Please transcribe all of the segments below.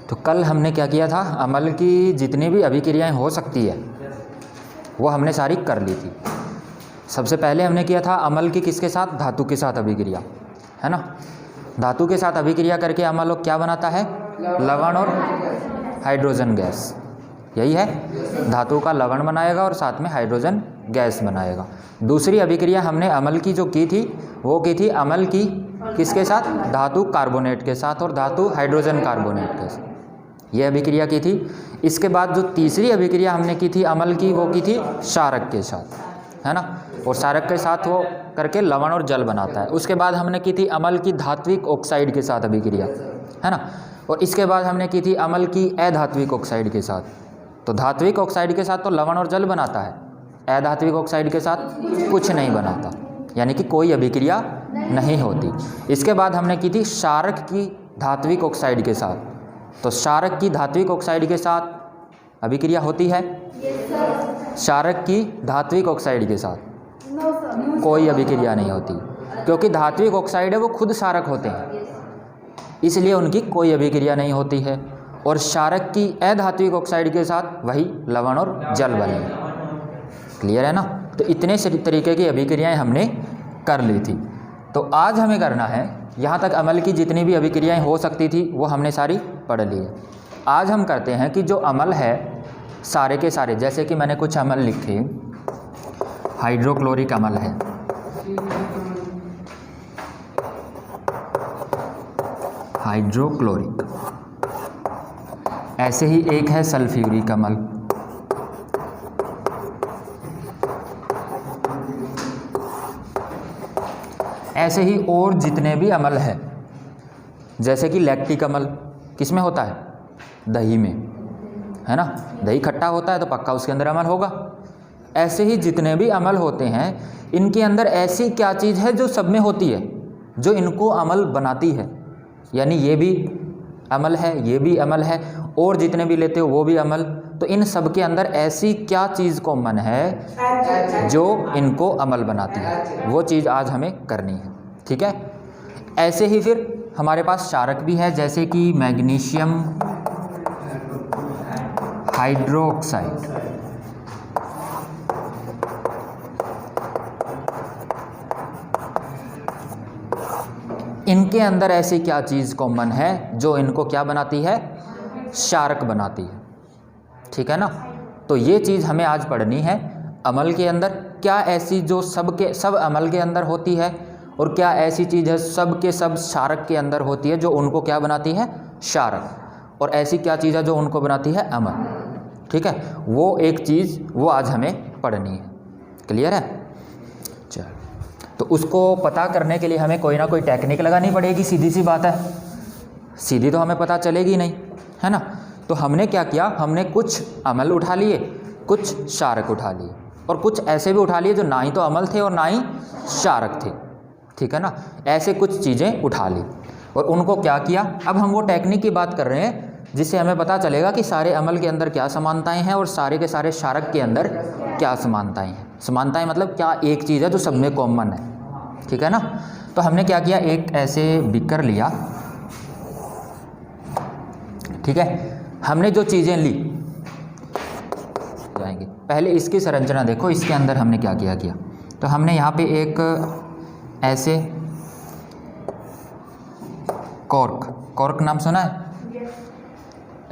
तो कल हमने क्या किया था, अमल की जितनी भी अभिक्रियाएं हो सकती है वो हमने सारी कर ली थी। सबसे पहले हमने किया था अमल की किसके साथ, धातु के साथ अभिक्रिया, है ना। धातु के साथ अभिक्रिया करके अमल क्या बनाता है, लवण और हाइड्रोजन गैस, यही है। धातु का लवण बनाएगा और साथ में हाइड्रोजन गैस बनाएगा। दूसरी अभिक्रिया हमने अमल की जो की थी वो की थी अमल की किसके साथ, धातु कार्बोनेट के साथ और धातु हाइड्रोजन कार्बोनेट के साथ, ये अभिक्रिया की थी। इसके बाद जो तीसरी अभिक्रिया हमने की थी अमल की वो की थी क्षारक के साथ, है ना। और क्षारक के साथ वो करके लवण और जल बनाता है। उसके बाद हमने की थी अमल की धात्विक ऑक्साइड के साथ अभिक्रिया, है ना। और इसके बाद हमने की थी अमल की अधात्विक ऑक्साइड के साथ। तो धात्विक ऑक्साइड के साथ तो लवण और जल बनाता है, अधात्विक ऑक्साइड के साथ कुछ नहीं बनाता, यानी कि कोई अभिक्रिया नहीं होती। इसके बाद हमने की थी क्षारक की धात्विक ऑक्साइड के साथ। तो क्षारक की धात्विक ऑक्साइड के साथ अभिक्रिया होती है, क्षारक की धात्विक ऑक्साइड के साथ कोई अभिक्रिया नहीं होती, क्योंकि धात्विक ऑक्साइड है वो खुद क्षारक होते हैं, इसलिए उनकी कोई अभिक्रिया नहीं होती है। और क्षारक की अधात्विक ऑक्साइड के साथ वही लवण और जल बने। क्लियर है ना। तो इतने तरीके की अभिक्रियाएं हमने कर ली थी। तो आज हमें करना है, यहाँ तक अमल की जितनी भी अभिक्रियाएं हो सकती थी वो हमने सारी पढ़ ली है। आज हम करते हैं कि जो अमल है सारे के सारे, जैसे कि मैंने कुछ अमल लिखे, हाइड्रोक्लोरिक अमल है, हाइड्रोक्लोरिक। ऐसे ही एक है सल्फ्यूरिक अमल, ऐसे ही और जितने भी अमल है, जैसे कि लैक्टिक अमल किस में होता है, दही में, है ना। दही खट्टा होता है तो पक्का उसके अंदर अमल होगा। ऐसे ही जितने भी अमल होते हैं इनके अंदर ऐसी क्या चीज़ है जो सब में होती है, जो इनको अमल बनाती है, यानी ये भी अमल है, ये भी अमल है, और जितने भी लेते हो वो भी अमल। तो इन सब के अंदर ऐसी क्या चीज़ कॉमन है जो इनको अमल बनाती है, वो चीज़ आज हमें करनी है, ठीक है। ऐसे ही फिर हमारे पास क्षारक भी है, जैसे कि मैग्नीशियम हाइड्रोक्साइड, इनके अंदर ऐसी क्या चीज़ कॉमन है जो इनको क्या बनाती है, क्षारक बनाती है, ठीक है ना। तो ये चीज़ हमें आज पढ़नी है। अमल के अंदर क्या ऐसी जो सब अमल के अंदर होती है, और क्या ऐसी चीज़ है सब के सब क्षारक के अंदर होती है जो उनको क्या बनाती है, क्षारक। और ऐसी क्या चीज़ है जो उनको बनाती है, अमल, ठीक है। वो एक चीज़ वो आज हमें पढ़नी है। क्लियर है। चल, तो उसको पता करने के लिए हमें कोई ना कोई टेक्निक लगानी पड़ेगी, सीधी सी बात है, सीधी तो हमें पता चलेगी नहीं, है ना। तो हमने क्या किया, हमने कुछ अमल उठा लिए, कुछ क्षारक उठा लिए, और कुछ ऐसे भी उठा लिए जो ना ही तो अमल थे और ना ही क्षारक थे, ठीक है ना। ऐसे कुछ चीज़ें उठा ली और उनको क्या किया। अब हम वो टेक्निक की बात कर रहे हैं जिससे हमें पता चलेगा कि सारे अमल के अंदर क्या समानताएं हैं और सारे के सारे क्षारक के अंदर क्या समानताएं हैं। समानताएं मतलब क्या एक चीज़ है जो सब में कॉमन है, ठीक है ना। तो हमने क्या किया, एक ऐसे बीकर लिया, ठीक है। हमने जो चीज़ें ली जाएंगे, पहले इसकी संरचना देखो, इसके अंदर हमने क्या किया। तो हमने यहाँ पे एक ऐसे कॉर्क नाम सुना है,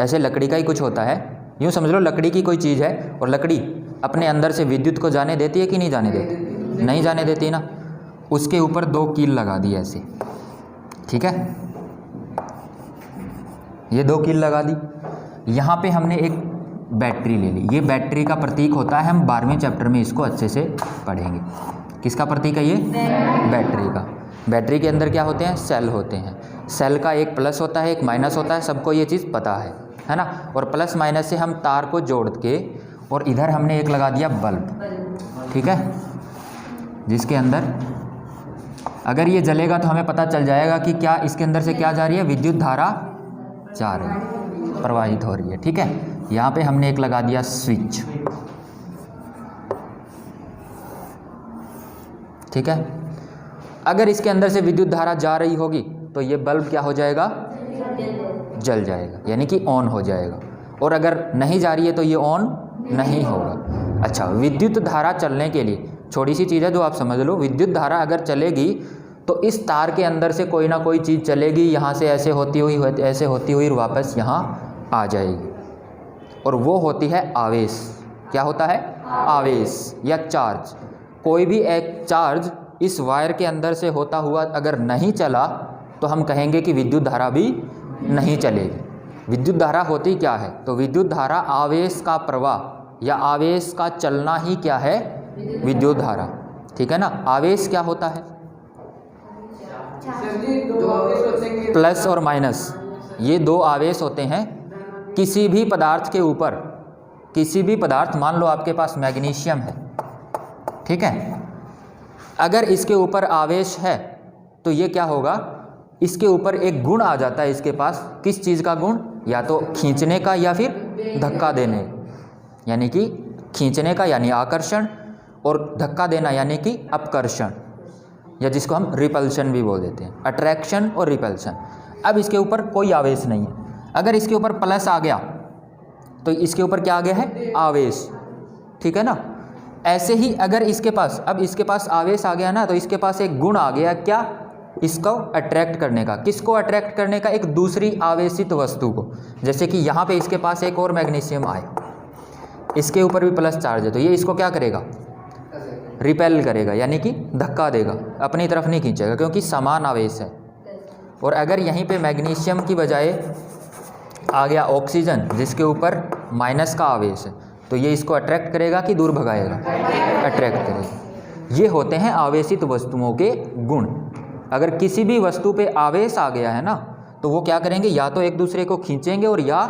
ऐसे लकड़ी का ही कुछ होता है, यूँ समझ लो लकड़ी की कोई चीज़ है, और लकड़ी अपने अंदर से विद्युत को जाने देती है कि नहीं जाने देती, नहीं जाने देती ना। उसके ऊपर 2 कील लगा दी ऐसे, ठीक है, ये 2 कील लगा दी। यहाँ पे हमने एक बैटरी ले ली, ये बैटरी का प्रतीक होता है, हम 12वें चैप्टर में इसको अच्छे से पढ़ेंगे। किसका प्रतीक है ये, बैटरी का। बैटरी के अंदर क्या होते हैं, सेल होते हैं। सेल का एक प्लस होता है, एक माइनस होता है, सबको ये चीज़ पता है ना। और प्लस माइनस से हम तार को जोड़ के, और इधर हमने एक लगा दिया बल्ब, ठीक है, जिसके अंदर अगर ये जलेगा तो हमें पता चल जाएगा कि क्या इसके अंदर से क्या जा रही है, विद्युत धारा जा रही है, प्रवाहित हो रही है, ठीक है। यहाँ पे हमने एक लगा दिया स्विच, ठीक है। अगर इसके अंदर से विद्युत धारा जा रही होगी तो ये बल्ब क्या हो जाएगा, जल जाएगा, यानी कि ऑन हो जाएगा। और अगर नहीं जा रही है तो ये ऑन नहीं होगा। अच्छा, विद्युत धारा चलने के लिए छोटी सी चीज़ है जो आप समझ लो, विद्युत धारा अगर चलेगी तो इस तार के अंदर से कोई ना कोई चीज़ चलेगी, यहाँ से ऐसे होती हुई वापस यहाँ आ जाएगी, और वो होती है आवेश। क्या होता है? आवेश या चार्ज। कोई भी एक चार्ज इस वायर के अंदर से होता हुआ अगर नहीं चला तो हम कहेंगे कि विद्युत धारा भी नहीं चलेगी। विद्युत धारा होती क्या है? तो विद्युत धारा आवेश का प्रवाह या आवेश का चलना ही क्या है? विद्युत धारा। ठीक है ना। आवेश क्या होता है? प्लस और माइनस, ये दो आवेश होते हैं किसी भी पदार्थ के ऊपर। किसी भी पदार्थ, मान लो आपके पास मैग्नीशियम है, ठीक है, अगर इसके ऊपर आवेश है तो ये क्या होगा? इसके ऊपर एक गुण आ जाता है इसके पास। किस चीज़ का गुण? या तो खींचने का या फिर धक्का देने, यानी कि खींचने का यानी आकर्षण, और धक्का देना यानी कि अपकर्षण, या जिसको हम रिपल्शन भी बोल देते हैं, अट्रैक्शन और रिपल्शन। अब इसके ऊपर कोई आवेश नहीं है, अगर इसके ऊपर प्लस आ गया तो इसके ऊपर क्या आ गया है? आवेश। ठीक है ना। ऐसे ही अगर इसके पास, अब इसके पास आवेश आ गया ना, तो इसके पास एक गुण आ गया, क्या? इसको अट्रैक्ट करने का। किसको अट्रैक्ट करने का? एक दूसरी आवेशित वस्तु को। जैसे कि यहाँ पे इसके पास एक और मैग्नीशियम आए, इसके ऊपर भी प्लस चार्ज है, तो ये इसको क्या करेगा? रिपेल करेगा, यानी कि धक्का देगा, अपनी तरफ नहीं खींचेगा, क्योंकि समान आवेश है। और अगर यहीं पे मैग्नीशियम की बजाय आ गया ऑक्सीजन, जिसके ऊपर माइनस का आवेश है, तो ये इसको अट्रैक्ट करेगा कि दूर भगाएगा? अट्रैक्ट करेगा। ये होते हैं आवेशित वस्तुओं के गुण। अगर किसी भी वस्तु पे आवेश आ गया है ना, तो वो क्या करेंगे? या तो एक दूसरे को खींचेंगे और या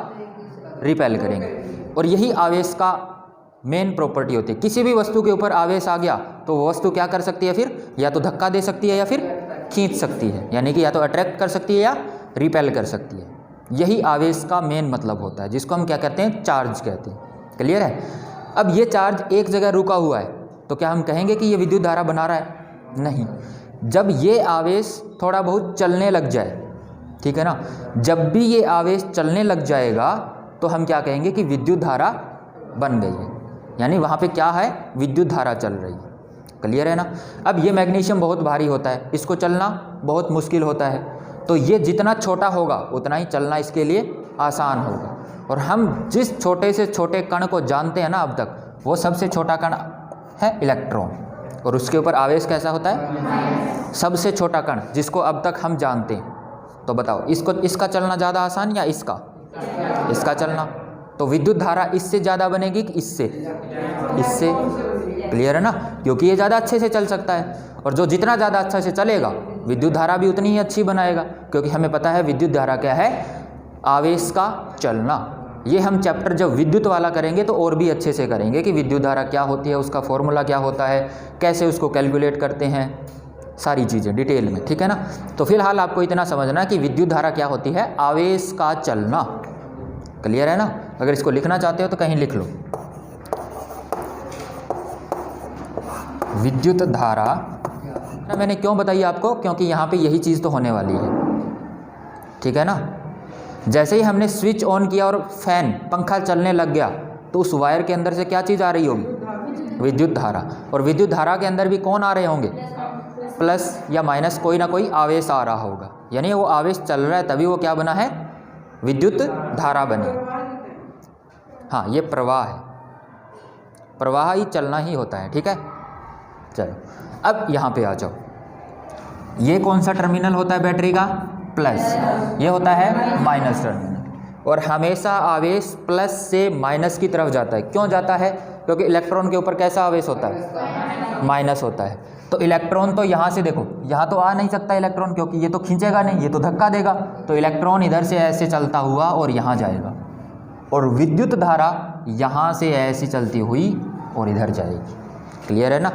रिपेल करेंगे। और यही आवेश का मेन प्रॉपर्टी होती है। किसी भी वस्तु के ऊपर आवेश आ गया तो वो वस्तु क्या कर सकती है? फिर या तो धक्का दे सकती है या फिर खींच सकती है, यानी कि या तो अट्रैक्ट कर सकती है या रिपेल कर सकती है। यही आवेश का मेन मतलब होता है, जिसको हम क्या कहते हैं? चार्ज कहते हैं। क्लियर है। अब ये चार्ज एक जगह रुका हुआ है, तो क्या हम कहेंगे कि ये विद्युत धारा बना रहा है? नहीं। जब ये आवेश थोड़ा बहुत चलने लग जाए, ठीक है ना, जब भी ये आवेश चलने लग जाएगा तो हम क्या कहेंगे कि विद्युत धारा बन गई है, यानी वहाँ पे क्या है? विद्युत धारा चल रही है। क्लियर है ना। अब ये मैग्नीशियम बहुत भारी होता है, इसको चलना बहुत मुश्किल होता है, तो ये जितना छोटा होगा उतना ही चलना इसके लिए आसान होगा। और हम जिस छोटे से छोटे कण को जानते हैं ना अब तक, वो सबसे छोटा कण है इलेक्ट्रॉन, और उसके ऊपर आवेश कैसा होता है? सबसे छोटा कण जिसको अब तक हम जानते हैं। तो बताओ, इसका चलना ज़्यादा आसान या इसका? इसका चलना। तो विद्युत धारा इससे ज़्यादा बनेगी कि इससे? क्लियर है ना, क्योंकि ये ज़्यादा अच्छे से चल सकता है, और जो जितना ज़्यादा अच्छा से चलेगा विद्युत धारा भी उतनी ही अच्छी बनाएगा, क्योंकि हमें पता है विद्युत धारा क्या है? आवेश का चलना। ये हम चैप्टर जब विद्युत वाला करेंगे तो और भी अच्छे से करेंगे कि विद्युत धारा क्या होती है, उसका फॉर्मूला क्या होता है, कैसे उसको कैलकुलेट करते हैं, सारी चीज़ें डिटेल में। ठीक है ना। तो फिलहाल आपको इतना समझना कि विद्युत धारा क्या होती है? आवेश का चलना। क्लियर है ना। अगर इसको लिखना चाहते हो तो कहीं लिख लो, विद्युत धारा। मैंने क्यों बताई आपको? क्योंकि यहाँ पे यही चीज़ तो होने वाली है। ठीक है ना। जैसे ही हमने स्विच ऑन किया और फैन, पंखा चलने लग गया, तो उस वायर के अंदर से क्या चीज़ आ रही होगी? विद्युत धारा। और विद्युत धारा के अंदर भी कौन आ रहे होंगे? प्लस या माइनस, कोई ना कोई आवेश आ रहा होगा, यानी वो आवेश चल रहा है, तभी वो क्या बना है? विद्युत धारा बनी। हाँ, ये प्रवाह है, प्रवाह ही चलना ही होता है। ठीक है। चलो अब यहाँ पे आ जाओ। ये कौन सा टर्मिनल होता है बैटरी का? प्लस। ये होता है माइनस टर्मिनल। और हमेशा आवेश प्लस से माइनस की तरफ जाता है। क्यों जाता है? क्योंकि इलेक्ट्रॉन के ऊपर कैसा आवेश होता है? माइनस होता है। तो इलेक्ट्रॉन तो यहाँ से देखो, यहाँ तो आ नहीं सकता इलेक्ट्रॉन, क्योंकि ये तो खींचेगा नहीं, ये तो धक्का देगा। तो इलेक्ट्रॉन इधर से ऐसे चलता हुआ और यहाँ जाएगा, और विद्युत धारा यहाँ से ऐसी चलती हुई और इधर जाएगी। क्लियर है ना।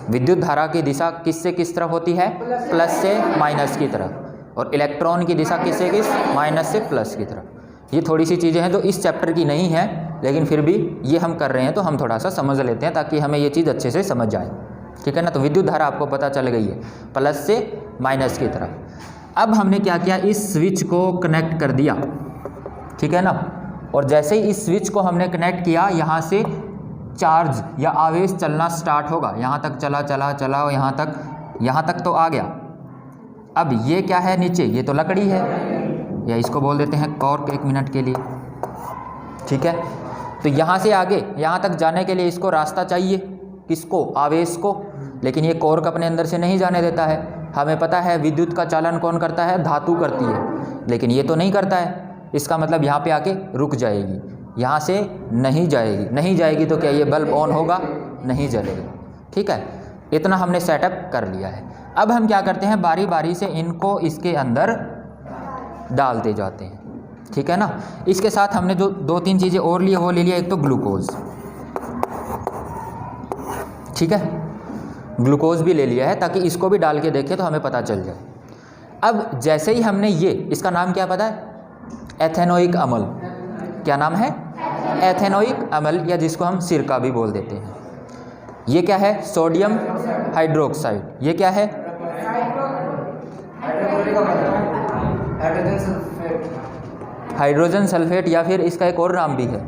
विद्युत धारा की दिशा किस से किस तरफ होती है? प्लस से माइनस की तरफ। और इलेक्ट्रॉन की दिशा किस से किस? माइनस से प्लस की तरफ। ये थोड़ी सी चीज़ें हैं जो इस चैप्टर की नहीं है, लेकिन फिर भी ये हम कर रहे हैं तो हम थोड़ा सा समझ लेते हैं, ताकि हमें ये चीज़ अच्छे से समझ जाए। ठीक है ना। तो विद्युत धारा आपको पता चल गई है, प्लस से माइनस की तरफ। अब हमने क्या किया? इस स्विच को कनेक्ट कर दिया। ठीक है ना। और जैसे ही इस स्विच को हमने कनेक्ट किया, यहाँ से चार्ज या आवेश चलना स्टार्ट होगा। यहाँ तक चला चला चला और यहाँ तक तो आ गया। अब ये क्या है नीचे, ये तो लकड़ी है, या इसको बोल देते हैं कॉर्क 1 मिनट के लिए, ठीक है। तो यहाँ से आगे यहाँ तक जाने के लिए इसको रास्ता चाहिए, किसको, आवेश को। लेकिन ये कॉर्क अपने अंदर से नहीं जाने देता है। हमें पता है विद्युत का चालन कौन करता है, धातु करती है, लेकिन ये तो नहीं करता है। इसका मतलब यहाँ पे आके रुक जाएगी, यहाँ से नहीं जाएगी तो क्या ये बल्ब ऑन होगा, नहीं जलेगा, ठीक है। इतना हमने सेटअप कर लिया है। अब हम क्या करते हैं, बारी बारी से इनको इसके अंदर डालते जाते हैं, ठीक है ना। इसके साथ हमने जो 2-3 चीज़ें और ली, वो ले लिया। एक तो ग्लूकोज, ठीक है, ग्लूकोज भी ले लिया है ताकि इसको भी डाल के देखें तो हमें पता चल जाए। अब जैसे ही हमने ये, इसका नाम क्या पता है, एथेनोइक अम्ल। क्या नाम है, एथेनोइक अम्ल, या जिसको हम सिरका भी बोल देते हैं। ये क्या है, सोडियम हाइड्रोक्साइड। ये क्या है, हाइड्रोजन सल्फेट, या फिर इसका एक और नाम भी है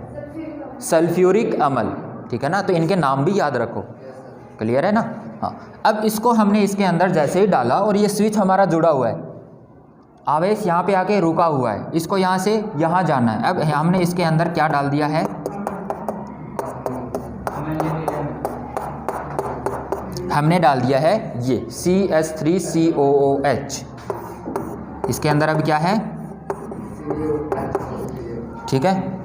सल्फ्यूरिक अम्ल, ठीक है ना। तो इनके नाम भी याद रखो, क्लियर है ना। हाँ, अब इसको हमने इसके अंदर जैसे ही डाला और ये स्विच हमारा जुड़ा हुआ है, आवेश यहाँ पे आके रुका हुआ है, इसको यहाँ से यहाँ जाना है। अब हमने इसके अंदर क्या डाल दिया है, हमने डाल दिया है ये CH3COOH। इसके अंदर अब क्या है, ठीक है।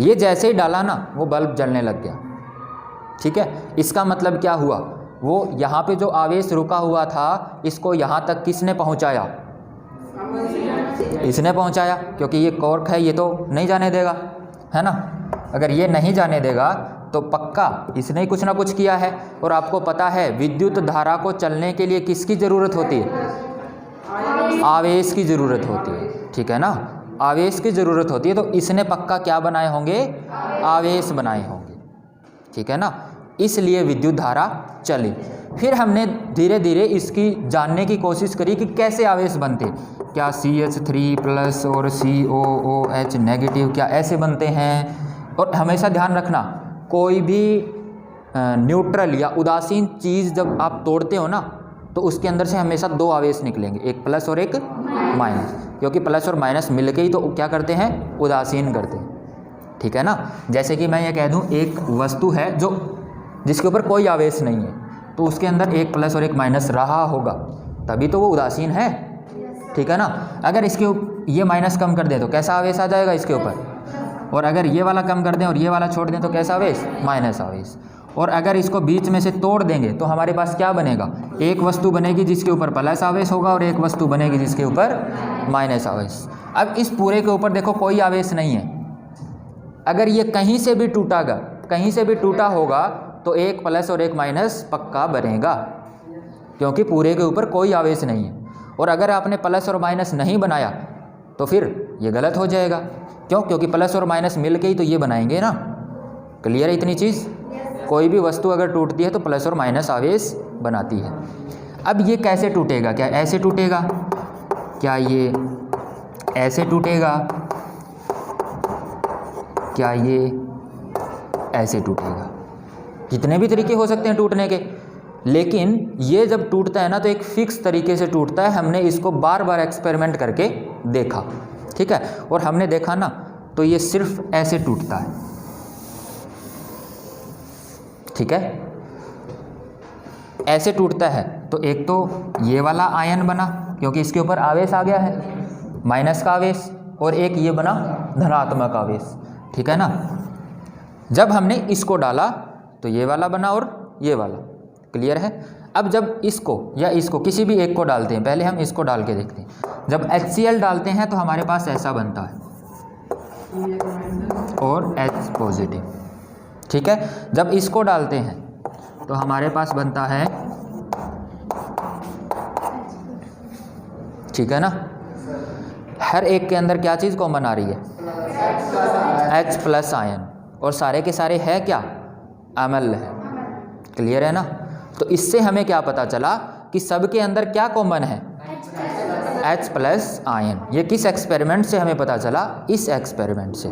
ये जैसे ही डाला ना, वो बल्ब जलने लग गया, ठीक है। इसका मतलब क्या हुआ, वो यहाँ पे जो आवेश रुका हुआ था, इसको यहाँ तक किसने पहुँचाया, इसने पहुँचाया, क्योंकि ये कॉर्क है, ये तो नहीं जाने देगा, है ना। अगर ये नहीं जाने देगा तो पक्का इसने ही कुछ ना कुछ किया है। और आपको पता है विद्युत धारा को चलने के लिए किसकी ज़रूरत होती है, आवेश की ज़रूरत होती है, ठीक है ना। आवेश की ज़रूरत होती है, तो इसने पक्का क्या बनाए होंगे, आवेश बनाए होंगे, ठीक है ना। इसलिए विद्युत धारा चली। फिर हमने धीरे धीरे इसकी जानने की कोशिश करी कि कैसे आवेश बनते, क्या CH3+ और COOH नेगेटिव, क्या ऐसे बनते हैं। और हमेशा ध्यान रखना, कोई भी न्यूट्रल या उदासीन चीज़ जब आप तोड़ते हो ना, तो उसके अंदर से हमेशा 2 आवेश निकलेंगे, एक प्लस और एक माइनस, क्योंकि प्लस और माइनस मिलके ही तो क्या करते हैं, उदासीन करते हैं, ठीक है ना। जैसे कि मैं ये कह दूं, एक वस्तु है जो जिसके ऊपर कोई आवेश नहीं है, तो उसके अंदर एक प्लस और एक माइनस रहा होगा, तभी तो वो उदासीन है, ठीक है ना। अगर इसके ये माइनस कम कर दें तो कैसा आवेश आ जाएगा इसके ऊपर, और अगर ये वाला कम कर दें और ये वाला छोड़ दें तो कैसा आवेश, माइनस आवेश। और अगर इसको बीच में से तोड़ देंगे तो हमारे पास क्या बनेगा, एक वस्तु बनेगी जिसके ऊपर प्लस आवेश होगा और एक वस्तु बनेगी जिसके ऊपर माइनस आवेश। अब इस पूरे के ऊपर देखो कोई आवेश नहीं है, अगर ये कहीं से भी टूटागा, कहीं से भी टूटा होगा तो एक प्लस और एक माइनस पक्का बनेगा, क्योंकि पूरे के ऊपर कोई आवेश नहीं है। और अगर आपने प्लस और माइनस नहीं बनाया तो फिर ये गलत हो जाएगा, क्यों, क्योंकि प्लस और माइनस मिल के ही तो ये बनाएंगे ना। क्लियर है इतनी चीज़। कोई भी वस्तु अगर टूटती है तो प्लस और माइनस आवेश बनाती है। अब ये कैसे टूटेगा, क्या ऐसे टूटेगा, क्या ये ऐसे टूटेगा, क्या ये ऐसे टूटेगा, कितने भी तरीके हो सकते हैं टूटने के। लेकिन ये जब टूटता है ना तो एक फिक्स तरीके से टूटता है। हमने इसको बार बार एक्सपेरिमेंट करके देखा, ठीक है, और हमने देखा ना तो ये सिर्फ ऐसे टूटता है, ठीक है, ऐसे टूटता है। तो एक तो ये वाला आयन बना क्योंकि इसके ऊपर आवेश आ गया है, माइनस का आवेश, और एक ये बना धनात्मक आवेश, ठीक है ना। जब हमने इसको डाला तो ये वाला बना और ये वाला, क्लियर है। अब जब इसको या इसको किसी भी एक को डालते हैं, पहले हम इसको डाल के देखते हैं। जब HCl डालते हैं तो हमारे पास ऐसा बनता है और H पॉजिटिव, ठीक है। जब इसको डालते हैं तो हमारे पास बनता है, ठीक है ना। हर एक के अंदर क्या चीज़ कॉमन आ रही है, H+ आयन, और सारे के सारे है क्या, अम्ल है, क्लियर है ना। तो इससे हमें क्या पता चला कि सबके अंदर क्या कॉमन है, H प्लस आयन। ये किस एक्सपेरिमेंट से हमें पता चला? इस एक्सपेरिमेंट से।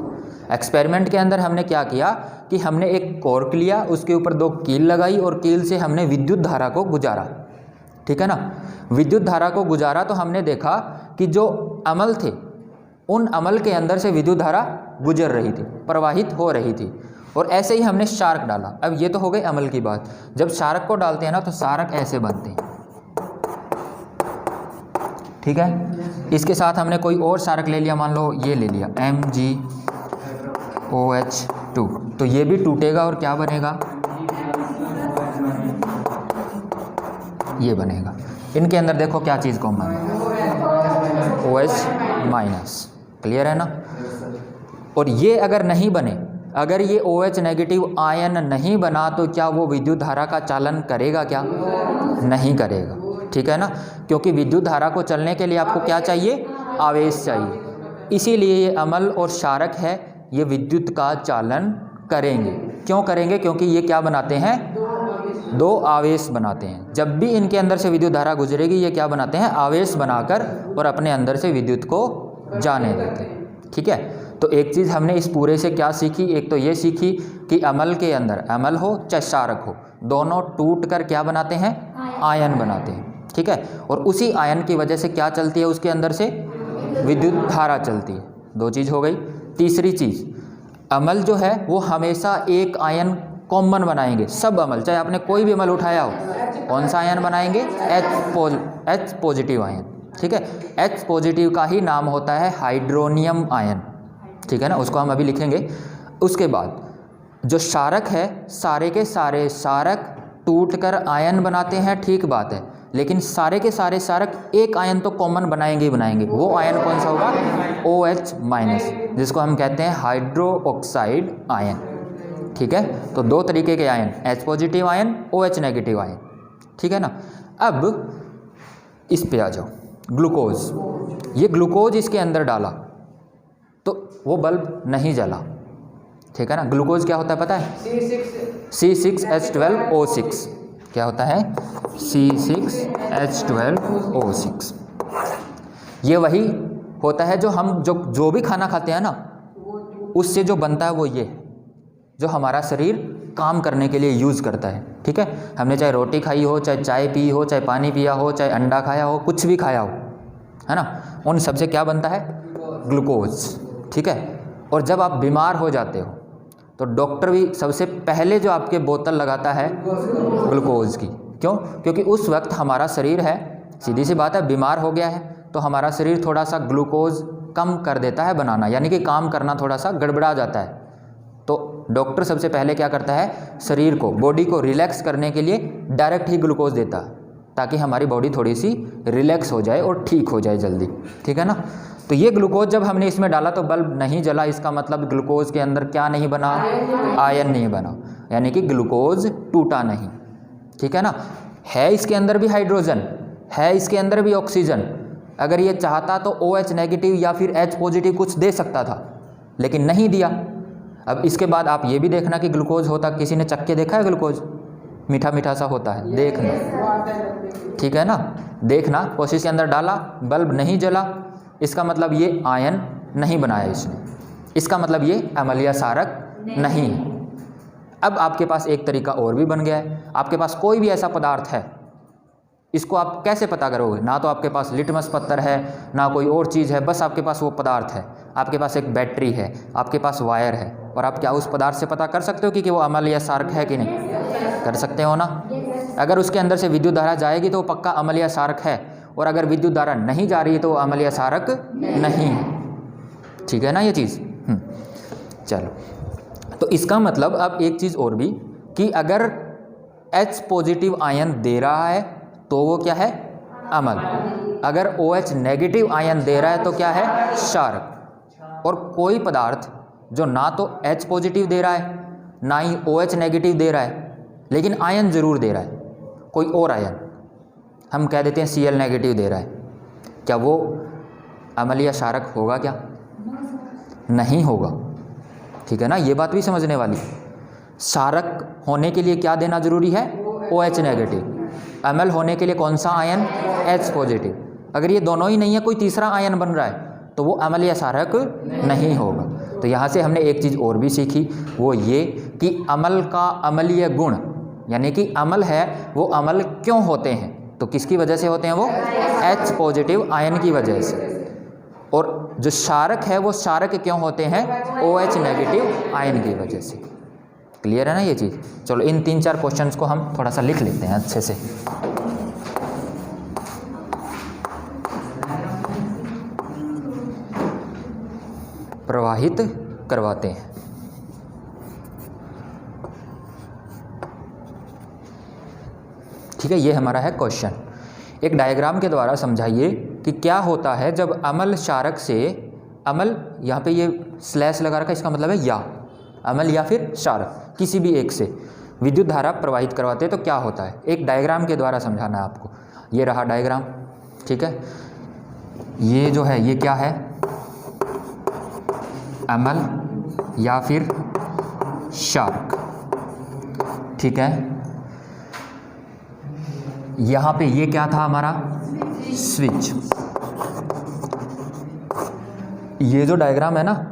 एक्सपेरिमेंट के अंदर हमने क्या किया कि हमने एक कॉर्क लिया, उसके ऊपर 2 कील लगाई और कील से हमने विद्युत धारा को गुजारा, ठीक है ना। विद्युत धारा को गुजारा तो हमने देखा कि जो अमल थे उन अमल के अंदर से विद्युत धारा गुजर रही थी, प्रवाहित हो रही थी। और ऐसे ही हमने शार्क डाला। अब ये तो हो गई अमल की बात। जब शार्क को डालते हैं ना तो शार्क ऐसे बनते हैं, ठीक है। इसके साथ हमने कोई और शार्क ले लिया, मान लो ये ले लिया MgOH2, तो ये भी टूटेगा और क्या बनेगा? ये बनेगा। इनके अंदर देखो क्या चीज़ कॉमन है, OH माइनस, क्लियर है ना। और ये अगर नहीं बने, अगर ये OH नेगेटिव आयन नहीं बना तो क्या वो विद्युत धारा का चालन करेगा? क्या नहीं करेगा, ठीक है ना। क्योंकि विद्युत धारा को चलने के लिए आपको क्या चाहिए? आवेश चाहिए। इसीलिए ये अमल और क्षारक है, ये विद्युत का चालन करेंगे। क्यों करेंगे? क्योंकि ये क्या बनाते हैं? 2 आवेश बनाते हैं। जब भी इनके अंदर से विद्युत धारा गुजरेगी ये क्या बनाते हैं? आवेश बनाकर और अपने अंदर से विद्युत को जाने देते हैं, ठीक है। तो एक चीज़ हमने इस पूरे से क्या सीखी? एक तो ये सीखी कि अमल के अंदर, अमल हो चाहे क्षारक हो, दोनों टूट कर क्या बनाते हैं? आयन बनाते हैं, ठीक है। और उसी आयन की वजह से क्या चलती है? उसके अंदर से विद्युत धारा चलती है। 2 चीज़ हो गई। तीसरी चीज़, अमल जो है वो हमेशा एक आयन कॉमन बनाएंगे। सब अमल, चाहे आपने कोई भी अमल उठाया हो, कौन सा आयन बनाएंगे? H पॉजिटिव आयन, ठीक है। H पॉजिटिव का ही नाम होता है हाइड्रोनियम आयन, ठीक है ना। उसको हम अभी लिखेंगे। उसके बाद जो क्षारक है, सारे के सारे क्षारक टूटकर आयन बनाते हैं, ठीक बात है। लेकिन सारे के सारे क्षारक एक आयन तो कॉमन बनाएंगे ही बनाएंगे। वो आयन कौन सा होगा? OH माइनस, जिसको हम कहते हैं हाइड्रो ऑक्साइड आयन, ठीक है। तो 2 तरीके के ion, H positive ion, OH negative ion, ठीक है ना। अब इस पे आ जाओ, ग्लूकोज। ये ग्लूकोज इसके अंदर डाला तो वो बल्ब नहीं जला, ठीक है ना। ग्लूकोज क्या होता है पता है? C6H12O6। क्या होता है? C6H12O6। ये वही होता है जो हम जो भी खाना खाते हैं ना, उससे जो बनता है वो ये, जो हमारा शरीर काम करने के लिए यूज़ करता है, ठीक है। हमने चाहे रोटी खाई हो, चाहे चाय पी हो, चाहे पानी पिया हो, चाहे अंडा खाया हो, कुछ भी खाया हो, है ना, उन सबसे क्या बनता है? ग्लूकोज, ठीक है। और जब आप बीमार हो जाते हो तो डॉक्टर भी सबसे पहले जो आपके बोतल लगाता है ग्लूकोज की। क्यों? क्योंकि उस वक्त हमारा शरीर है, सीधी सी बात है, बीमार हो गया है तो हमारा शरीर थोड़ा सा ग्लूकोज कम कर देता है बनाना, यानी कि काम करना थोड़ा सा गड़बड़ा जाता है। तो डॉक्टर सबसे पहले क्या करता है? शरीर को, बॉडी को रिलैक्स करने के लिए डायरेक्ट ही ग्लूकोज देता है, ताकि हमारी बॉडी थोड़ी सी रिलैक्स हो जाए और ठीक हो जाए जल्दी, ठीक है ना। तो ये ग्लूकोज जब हमने इसमें डाला तो बल्ब नहीं जला। इसका मतलब ग्लूकोज के अंदर क्या नहीं बना? आयन नहीं बना, यानी कि ग्लूकोज टूटा नहीं, ठीक है ना। है इसके अंदर भी हाइड्रोजन, है इसके अंदर भी ऑक्सीजन। अगर ये चाहता तो OH नेगेटिव या फिर H पॉजिटिव कुछ दे सकता था, लेकिन नहीं दिया। अब इसके बाद आप ये भी देखना कि ग्लूकोज होता, किसी ने चख के देखा है ग्लूकोज? मीठा मीठा सा होता है, देखना, ठीक है ना। देखना, कोशिश के अंदर डाला, बल्ब नहीं जला, इसका मतलब ये आयन नहीं बनाया इसने, इसका मतलब ये अम्लीय क्षारक नहीं है। अब आपके पास एक तरीका और भी बन गया है। आपके पास कोई भी ऐसा पदार्थ है, इसको आप कैसे पता करोगे? ना तो आपके पास लिटमस पत्थर है, ना कोई और चीज़ है, बस आपके पास वो पदार्थ है। आपके पास एक बैटरी है, आपके पास वायर है, और आप क्या उस पदार्थ से पता कर सकते हो कि वो अम्लीय क्षारक है कि नहीं? कर सकते हो ना। अगर उसके अंदर से विद्युत धारा जाएगी तो वो पक्का अम्लीय क्षारक है, और अगर विद्युत धारा नहीं जा रही है तो वो अम्लीय क्षारक नहीं है, ठीक है ना ये चीज़। चलो, तो इसका मतलब अब एक चीज़ और भी कि अगर H पॉजिटिव आयन दे रहा है तो वो क्या है? अम्ल। अगर OH नेगेटिव आयन दे रहा है तो क्या है? क्षारक। और कोई पदार्थ जो ना तो H पॉजिटिव दे रहा है ना ही OH नेगेटिव दे रहा है, लेकिन आयन ज़रूर दे रहा है, कोई और आयन, हम कह देते हैं Cl नेगेटिव दे रहा है, क्या वो अम्लीय क्षारक होगा? क्या नहीं होगा, ठीक है ना। ये बात भी समझने वाली। क्षारक होने के लिए क्या देना जरूरी है? OH negative. अम्ल होने के लिए कौन सा आयन? H positive. अगर ये दोनों ही नहीं है, कोई तीसरा आयन बन रहा है, तो वो अम्ल या क्षारक नहीं होगा। तो यहाँ से हमने एक चीज़ और भी सीखी, वो ये कि अम्ल का अम्लीय गुण, यानी कि अम्ल है वो अम्ल क्यों होते हैं, तो किसकी वजह से होते हैं, वो H पॉजिटिव आयन की वजह से। और जो क्षारक है वो क्षारक क्यों होते हैं, OH नेगेटिव आयन की वजह से। क्लियर है ना ये चीज़। चलो इन 3-4 क्वेश्चंस को हम थोड़ा सा लिख लेते हैं अच्छे से। प्रवाहित करवाते हैं। ठीक है, ये हमारा है क्वेश्चन। एक डायग्राम के द्वारा समझाइए कि क्या होता है जब अम्ल क्षारक से, अम्ल यहाँ पे ये स्लैश लगा रखा है, इसका मतलब है या अम्ल या फिर क्षारक किसी भी एक से विद्युत धारा प्रवाहित करवाते हैं तो क्या होता है। एक डायग्राम के द्वारा समझाना है आपको। ये रहा डायग्राम, ठीक है। ये जो है ये क्या है, अम्ल या फिर क्षारक, ठीक है। यहाँ पे ये क्या था हमारा, स्विच। ये जो डायग्राम है ना,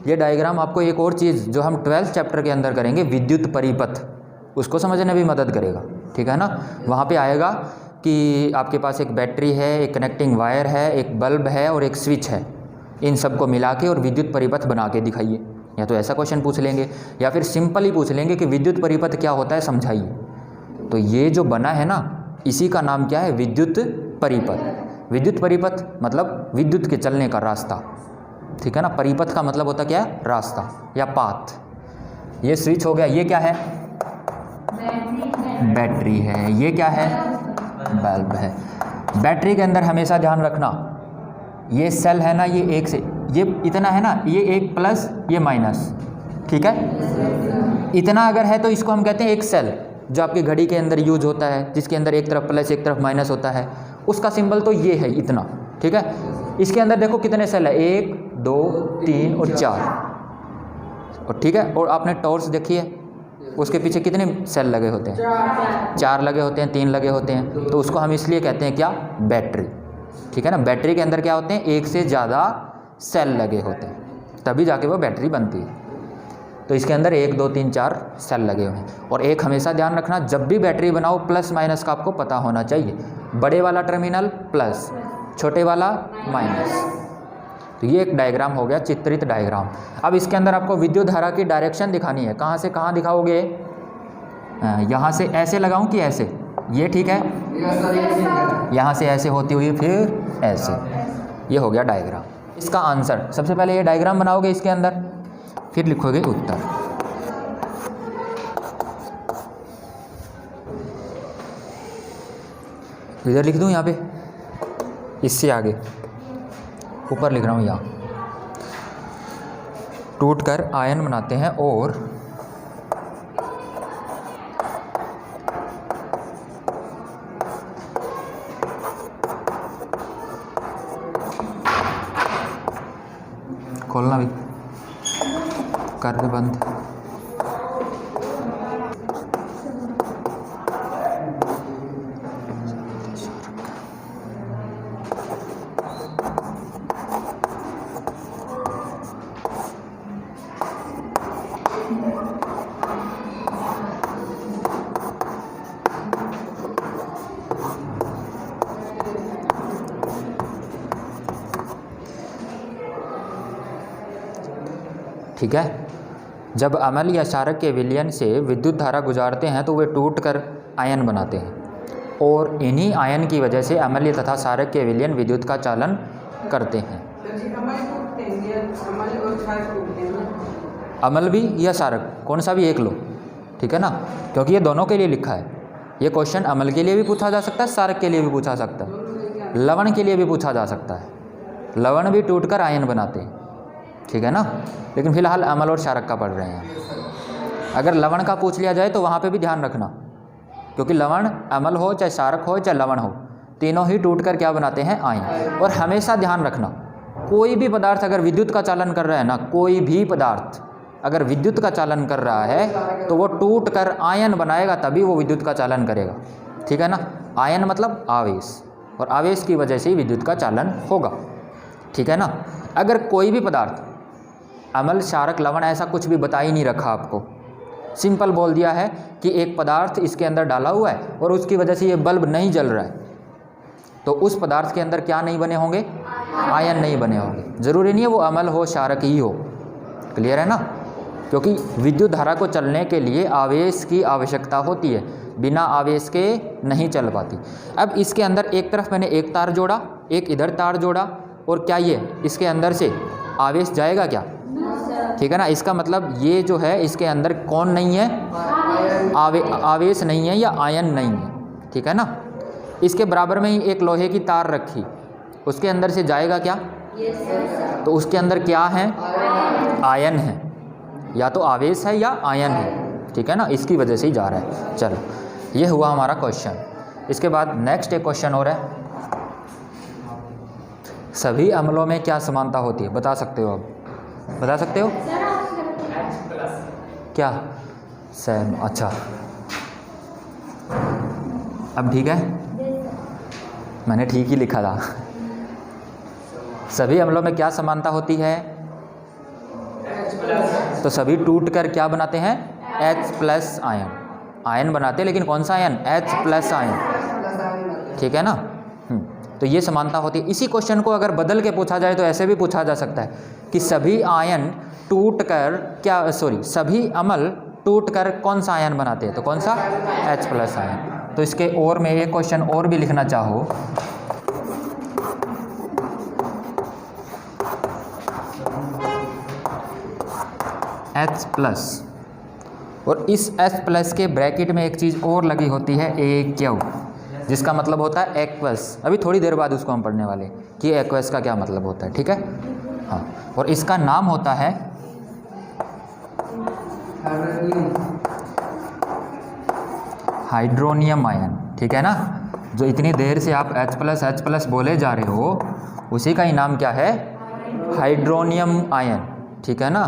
ये डायग्राम आपको एक और चीज़ जो हम 12th चैप्टर के अंदर करेंगे, विद्युत परिपथ, उसको समझने में भी मदद करेगा, ठीक है ना। वहाँ पे आएगा कि आपके पास एक बैटरी है, एक कनेक्टिंग वायर है, एक बल्ब है और एक स्विच है, इन सबको मिला के और विद्युत परिपथ बना के दिखाइए। या तो ऐसा क्वेश्चन पूछ लेंगे या फिर सिंपल ही पूछ लेंगे कि विद्युत परिपथ क्या होता है समझाइए। तो ये जो बना है ना, इसी का नाम क्या है, विद्युत परिपथ। विद्युत परिपथ मतलब विद्युत के चलने का रास्ता, ठीक है ना। परिपथ का मतलब होता क्या है, रास्ता या पाथ। ये स्विच हो गया, ये क्या है, बैटरी है, ये क्या है, बल्ब है। बैटरी के अंदर हमेशा ध्यान रखना, ये सेल है ना, ये एक से, ये इतना है ना, ये एक प्लस ये माइनस, ठीक है। इतना अगर है तो इसको हम कहते हैं एक सेल, जो आपकी घड़ी के अंदर यूज होता है, जिसके अंदर एक तरफ प्लस एक तरफ माइनस होता है, उसका सिंबल तो ये है इतना, ठीक है। इसके अंदर देखो कितने सेल है, 1 2 3 और 4, और ठीक है। और आपने टॉर्च देखी है, उसके पीछे कितने सेल लगे होते हैं, 4 लगे होते हैं, 3 लगे होते हैं, तो उसको हम इसलिए कहते हैं क्या, बैटरी, ठीक है ना। बैटरी के अंदर क्या होते हैं, एक से ज़्यादा सेल लगे होते हैं, तभी जाके वो बैटरी बनती है। तो इसके अंदर 1 2 3 4 सेल लगे हुए हैं। और एक हमेशा ध्यान रखना, जब भी बैटरी बनाओ प्लस माइनस का आपको पता होना चाहिए। बड़े वाला टर्मिनल प्लस, छोटे वाला माइनस। तो ये एक डायग्राम हो गया, चित्रित डायग्राम। अब इसके अंदर आपको विद्युत धारा की डायरेक्शन दिखानी है। कहाँ से कहाँ दिखाओगे, यहाँ से ऐसे लगाऊं कि ऐसे, ये ठीक है, यहाँ से ऐसे होती हुई फिर ऐसे, ये हो गया डायग्राम। इसका आंसर, सबसे पहले ये डायग्राम बनाओगे इसके अंदर, फिर लिखोगे उत्तर। इधर लिख दूँ, यहाँ पे, इससे आगे ऊपर लिख रहा हूँ, यहाँ टूटकर आयन बनाते हैं और खोलना भी कर दे बंद। ठीक है। जब अम्ल या क्षारक के विलयन से विद्युत धारा गुजारते हैं तो वे टूटकर आयन बनाते हैं और इन्हीं आयन की वजह से अम्ल तथा क्षारक के विलयन विद्युत का चालन करते हैं। अम्ल भी या क्षारक, कौन सा भी एक लो, ठीक है ना, क्योंकि ये दोनों के लिए लिखा है। ये क्वेश्चन अम्ल के लिए भी पूछा जा सकता है, क्षारक के लिए भी पूछा सकता है, लवण के लिए भी पूछा जा सकता है। लवण भी टूटकर आयन बनाते हैं, ठीक है ना। लेकिन फिलहाल अम्ल और क्षारक का पढ़ रहे हैं। अगर लवण का पूछ लिया जाए तो वहाँ पे भी ध्यान रखना, क्योंकि लवण अम्ल हो चाहे क्षारक हो चाहे लवण हो, तीनों ही टूटकर क्या बनाते हैं, आयन। और हमेशा ध्यान रखना, कोई भी पदार्थ अगर विद्युत का चालन कर रहा है ना, कोई भी पदार्थ अगर विद्युत का चालन कर रहा है तो वो टूट कर आयन बनाएगा, तभी वो विद्युत का चालन करेगा, ठीक है ना। आयन मतलब आवेश, और आवेश की वजह से ही विद्युत का चालन होगा, ठीक है ना। अगर कोई भी पदार्थ, अम्ल, क्षारक, लवण ऐसा कुछ भी बता ही नहीं रखा आपको, सिंपल बोल दिया है कि एक पदार्थ इसके अंदर डाला हुआ है और उसकी वजह से ये बल्ब नहीं जल रहा है, तो उस पदार्थ के अंदर क्या नहीं बने होंगे, आयन नहीं बने होंगे। ज़रूरी नहीं है वो अम्ल हो, क्षारक ही हो, क्लियर है ना। क्योंकि विद्युत धारा को चलने के लिए आवेश की आवश्यकता होती है, बिना आवेश के नहीं चल पाती। अब इसके अंदर एक तरफ मैंने एक तार जोड़ा, एक इधर तार जोड़ा, और क्या ये इसके अंदर से आवेश जाएगा क्या, ठीक है ना। इसका मतलब ये जो है इसके अंदर कौन नहीं है, आवेश नहीं है या आयन नहीं है, ठीक है ना। इसके बराबर में ही एक लोहे की तार रखी, उसके अंदर से जाएगा क्या, तो उसके अंदर क्या है, आयन है, या तो आवेश है या आयन है, ठीक है ना, इसकी वजह से ही जा रहा है। चलो ये हुआ हमारा क्वेश्चन। इसके बाद नेक्स्ट एक क्वेश्चन और है, सभी अम्लों में क्या समानता होती है, बता सकते हो, अब बता सकते हो क्या, सेम, अच्छा अब ठीक है, मैंने ठीक ही लिखा था। सभी अम्लों में क्या समानता होती है, तो सभी टूटकर क्या बनाते हैं, H+ आयन, आयन बनाते हैं, लेकिन कौन सा आयन, H+ आयन, ठीक है ना। तो ये समानता होती है। इसी क्वेश्चन को अगर बदल के पूछा जाए तो ऐसे भी पूछा जा सकता है कि सभी आयन टूटकर क्या, सभी अम्ल टूटकर कौन सा आयन बनाते हैं, तो कौन सा, H+ आयन। तो इसके और मैं एक क्वेश्चन और भी लिखना चाहूँ, H+, और इस H+ के ब्रैकेट में एक चीज़ और लगी होती है, AQ, जिसका मतलब होता है एक्वस। अभी थोड़ी देर बाद उसको हम पढ़ने वाले कि एक्वस का क्या मतलब होता है, ठीक है। हाँ, और इसका नाम होता है हाइड्रोनियम आयन, ठीक है ना। जो इतनी देर से आप H+ बोले जा रहे हो, उसी का ही नाम क्या है, हाइड्रोनियम आयन, ठीक है ना।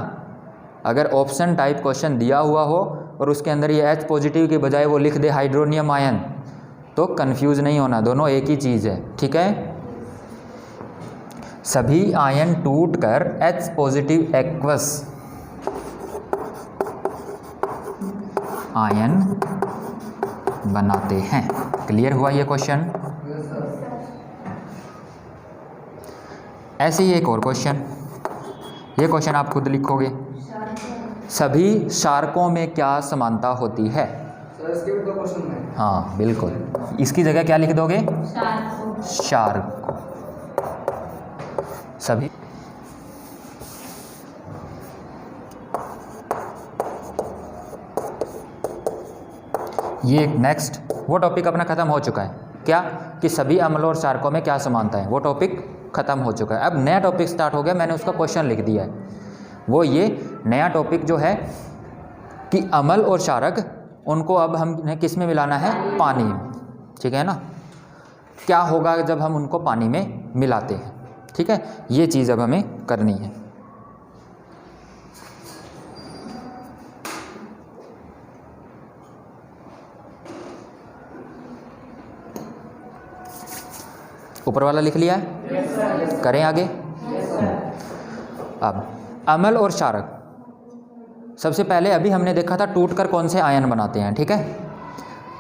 अगर ऑप्शन टाइप क्वेश्चन दिया हुआ हो और उसके अंदर ये H+ के बजाय वो लिख दे हाइड्रोनियम आयन, तो कंफ्यूज नहीं होना, दोनों एक ही चीज़ है, ठीक है। सभी आयन टूटकर H+ एक्वस आयन बनाते हैं। क्लियर हुआ ये क्वेश्चन। ऐसे ही एक और क्वेश्चन, ये क्वेश्चन आप खुद लिखोगे, सभी क्षारकों में क्या समानता होती है। हाँ बिल्कुल, इसकी जगह क्या लिख दोगे, क्षारक, सभी। ये नेक्स्ट वो टॉपिक अपना ख़त्म हो चुका है, क्या कि सभी अम्लों और क्षारकों में क्या समानता है, वो टॉपिक ख़त्म हो चुका है। अब नया टॉपिक स्टार्ट हो गया, मैंने उसका क्वेश्चन लिख दिया है। वो ये नया टॉपिक जो है कि अम्ल और क्षारक, उनको अब हमने किस में मिलाना है, पानी में, ठीक है ना। क्या होगा जब हम उनको पानी में मिलाते हैं, ठीक है, ये चीज़ अब हमें करनी है। ऊपर वाला लिख लिया है, करें आगे। अब अम्ल और क्षारक, सबसे पहले अभी हमने देखा था टूटकर कौन से आयन बनाते हैं, ठीक है।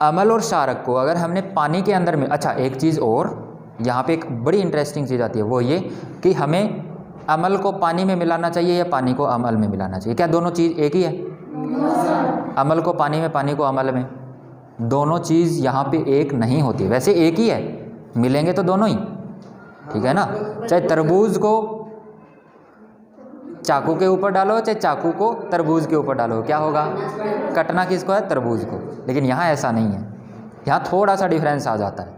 अम्ल और क्षारक को अगर हमने पानी के अंदर में, अच्छा एक चीज़ और यहाँ पे एक बड़ी इंटरेस्टिंग चीज़ आती है, वो ये कि हमें अम्ल को पानी में मिलाना चाहिए या पानी को अम्ल में मिलाना चाहिए। क्या दोनों चीज़ एक ही है, अम्ल को पानी में, पानी को अम्ल में, दोनों चीज़ यहाँ पे एक नहीं होती। वैसे एक ही है, मिलेंगे तो दोनों ही, ठीक है ना। चाहे तरबूज को चाकू के ऊपर डालो, चाहे चाकू को तरबूज के ऊपर डालो, क्या होगा, कटना किसको है, तरबूज को। लेकिन यहाँ ऐसा नहीं है, यहाँ थोड़ा सा डिफरेंस आ जाता है।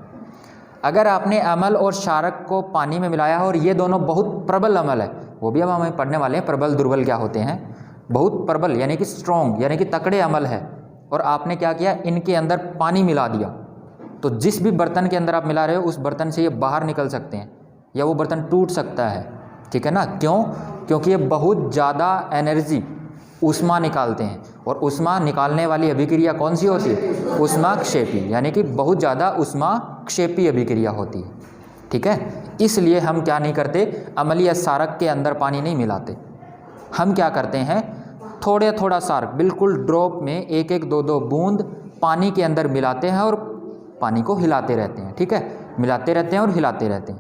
अगर आपने अम्ल और क्षारक को पानी में मिलाया है और ये दोनों बहुत प्रबल अम्ल है, वो भी अब हमें पढ़ने वाले हैं, प्रबल दुर्बल क्या होते हैं। बहुत प्रबल यानी कि स्ट्रॉन्ग, यानी कि तकड़े अम्ल है, और आपने क्या किया, इनके अंदर पानी मिला दिया, तो जिस भी बर्तन के अंदर आप मिला रहे हो उस बर्तन से ये बाहर निकल सकते हैं या वो बर्तन टूट सकता है, ठीक है ना। क्यों, क्योंकि ये बहुत ज़्यादा एनर्जी, ऊष्मा निकालते हैं, और ऊष्मा निकालने वाली अभिक्रिया कौन सी होती है, ऊष्माक्षेपी, यानी कि बहुत ज़्यादा ऊष्माक्षेपी अभिक्रिया होती है। ठीक है। इसलिए हम क्या नहीं करते, अम्ल या क्षारक के अंदर पानी नहीं मिलाते। हम क्या करते हैं, थोड़ा थोड़ा क्षारक बिल्कुल ड्रॉप में 1-1 2-2 बूंद पानी के अंदर मिलाते हैं और पानी को हिलाते रहते हैं। ठीक है, मिलाते रहते हैं और हिलाते रहते हैं।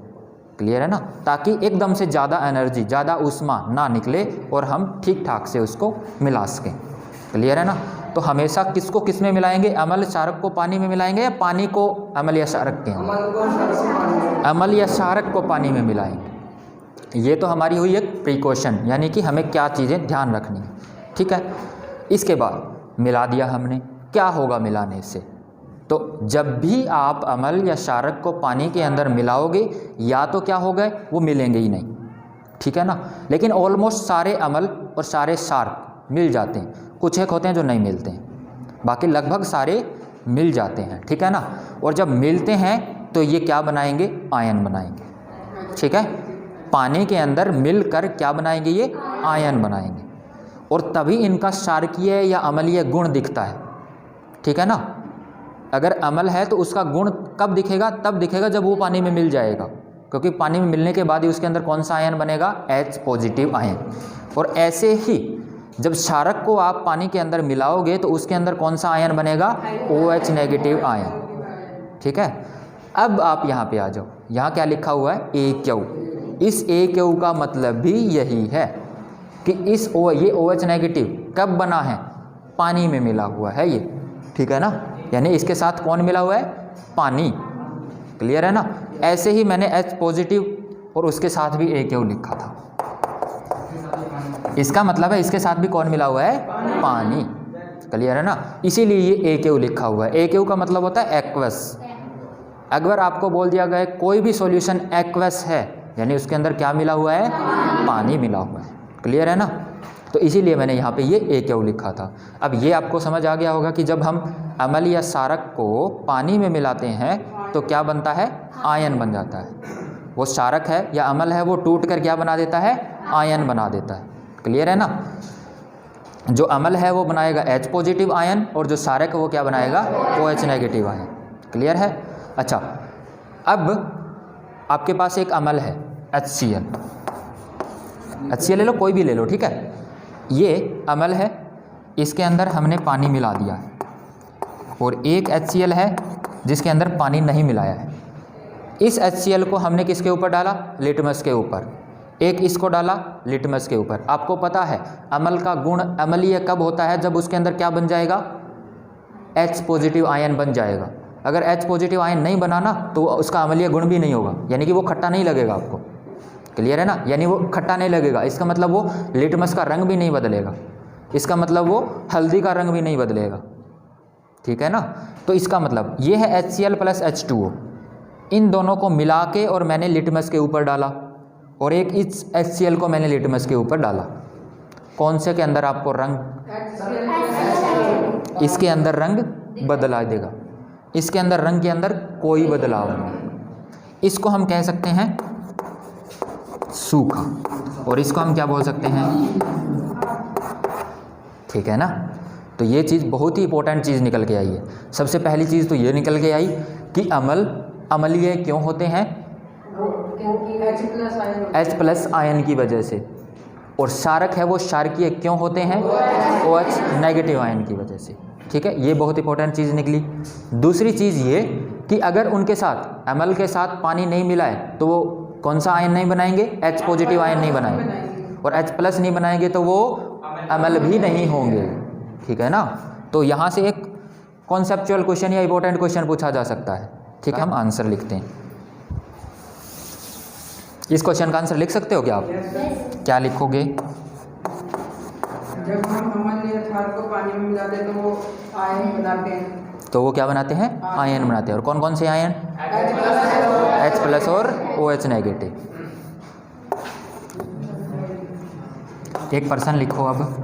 क्लियर है ना, ताकि एकदम से ज़्यादा एनर्जी, ज़्यादा ऊष्मा ना निकले और हम ठीक ठाक से उसको मिला सकें। क्लियर है ना। तो हमेशा किसको किस में मिलाएंगे, अम्ल क्षारक को पानी में मिलाएंगे या पानी को अम्ल या क्षारक के अंदर, अम्ल या क्षारक को पानी में मिलाएंगे। ये तो हमारी हुई एक प्रिकॉशन, यानी कि हमें क्या चीज़ें ध्यान रखनी है। ठीक है, इसके बाद मिला दिया हमने, क्या होगा मिलाने से, तो जब भी आप अम्ल या क्षारक को पानी के अंदर मिलाओगे या तो क्या हो गए, वो मिलेंगे ही नहीं। ठीक है ना, लेकिन ऑलमोस्ट सारे अम्ल और सारे क्षारक मिल जाते हैं, कुछ एक होते हैं जो नहीं मिलते हैं, बाकी लगभग सारे मिल जाते हैं। ठीक है ना, और जब मिलते हैं तो ये क्या बनाएंगे, आयन बनाएंगे। ठीक है, पानी के अंदर मिलकर क्या बनाएंगे, ये आयन बनाएंगे, और तभी इनका क्षारकीय या अम्लीय गुण दिखता है। ठीक है ना, अगर अम्ल है तो उसका गुण कब दिखेगा, तब दिखेगा जब वो पानी में मिल जाएगा, क्योंकि पानी में मिलने के बाद ही उसके अंदर कौन सा आयन बनेगा, H पॉजिटिव आयन। और ऐसे ही जब क्षारक को आप पानी के अंदर मिलाओगे तो उसके अंदर कौन सा आयन बनेगा, OH नेगेटिव आयन। ठीक है, अब आप यहाँ पे आ जाओ, यहाँ क्या लिखा हुआ है, AQ। इस AQ का मतलब भी यही है कि ये OH नेगेटिव कब बना है, पानी में मिला हुआ है ये। ठीक है ना, यानी इसके साथ कौन मिला हुआ है, पानी। क्लियर है ना, ऐसे ही मैंने H पॉजिटिव और उसके साथ भी AQ लिखा था, इसका मतलब है इसके साथ भी कौन मिला हुआ है, पानी। क्लियर है ना, इसीलिए ये AQ लिखा हुआ है। AQ का मतलब होता है एक्वस। अगर आपको बोल दिया गया कोई भी सॉल्यूशन एक्वस है, यानी उसके अंदर क्या मिला हुआ है, पानी मिला हुआ है। क्लियर है ना, तो इसीलिए मैंने यहाँ पे ये AQ लिखा था। अब ये आपको समझ आ गया होगा कि जब हम अम्ल या क्षारक को पानी में मिलाते हैं तो क्या बनता है, आयन बन जाता है। वो क्षारक है या अम्ल है, वो टूट कर क्या बना देता है, आयन बना देता है। क्लियर है ना, जो अम्ल है वो बनाएगा H पॉजिटिव आयन और जो क्षारक है वो क्या बनाएगा, OH नेगेटिव आयन। क्लियर है। अच्छा, अब आपके पास एक अम्ल है HCl, HCl ले लो, कोई भी ले लो। ठीक है, ये अम्ल है, इसके अंदर हमने पानी मिला दिया है, और एक HCl है जिसके अंदर पानी नहीं मिलाया है। इस HCl को हमने किसके ऊपर डाला, लिटमस के ऊपर, एक इसको डाला लिटमस के ऊपर। आपको पता है अम्ल का गुण अम्लीय कब होता है, जब उसके अंदर क्या बन जाएगा, H पॉजिटिव आयन बन जाएगा। अगर H पॉजिटिव आयन नहीं बनाना तो उसका अम्लीय गुण भी नहीं होगा, यानी कि वो खट्टा नहीं लगेगा आपको। क्लियर है ना, यानी वो खट्टा नहीं लगेगा, इसका मतलब वो लिटमस का रंग भी नहीं बदलेगा, इसका मतलब वो हल्दी का रंग भी नहीं बदलेगा। ठीक है ना, तो इसका मतलब ये है HCl प्लस H2O, इन दोनों को मिला के और मैंने लिटमस के ऊपर डाला, और एक इस HCl को मैंने लिटमस के ऊपर डाला। कौन से के अंदर आपको रंग, इसके अंदर रंग बदला देगा, इसके अंदर रंग के अंदर कोई बदलाव नहीं। इसको हम कह सकते हैं सूखा, और इसको हम क्या बोल सकते हैं, ठीक है ना। तो ये चीज़ बहुत ही इंपॉर्टेंट चीज़ निकल के आई है। सबसे पहली चीज़ तो ये निकल के आई कि अम्ल अम्लीय क्यों होते हैं, H प्लस आयन की वजह से, और क्षारक है वो क्षारकीय क्यों होते हैं, OH नेगेटिव आयन की वजह से। ठीक है, ये बहुत इंपॉर्टेंट चीज़ निकली। दूसरी चीज़ ये कि अगर उनके साथ अम्ल के साथ पानी नहीं मिला है तो वो कौन सा आयन नहीं बनाएंगे, H पॉजिटिव आयन नहीं बनाएंगे, और H प्लस नहीं बनाएंगे तो वो अम्ल भी नहीं होंगे। ठीक है ना, तो यहाँ से एक कॉन्सेप्चुअल क्वेश्चन या इंपॉर्टेंट क्वेश्चन पूछा जा सकता है। ठीक है, हम आंसर लिखते हैं। इस क्वेश्चन का आंसर लिख सकते हो क्या आप? क्या लिखोगे? जब हम अम्ल या क्षार को पानी में मिलाते हैं तो वो आयन बनाते हैं। तो वो क्या बनाते हैं? आयन बनाते हैं। और कौन कौन से आयन? H प्लस और OH नेगेटिव। एक पर्सन लिखो अब।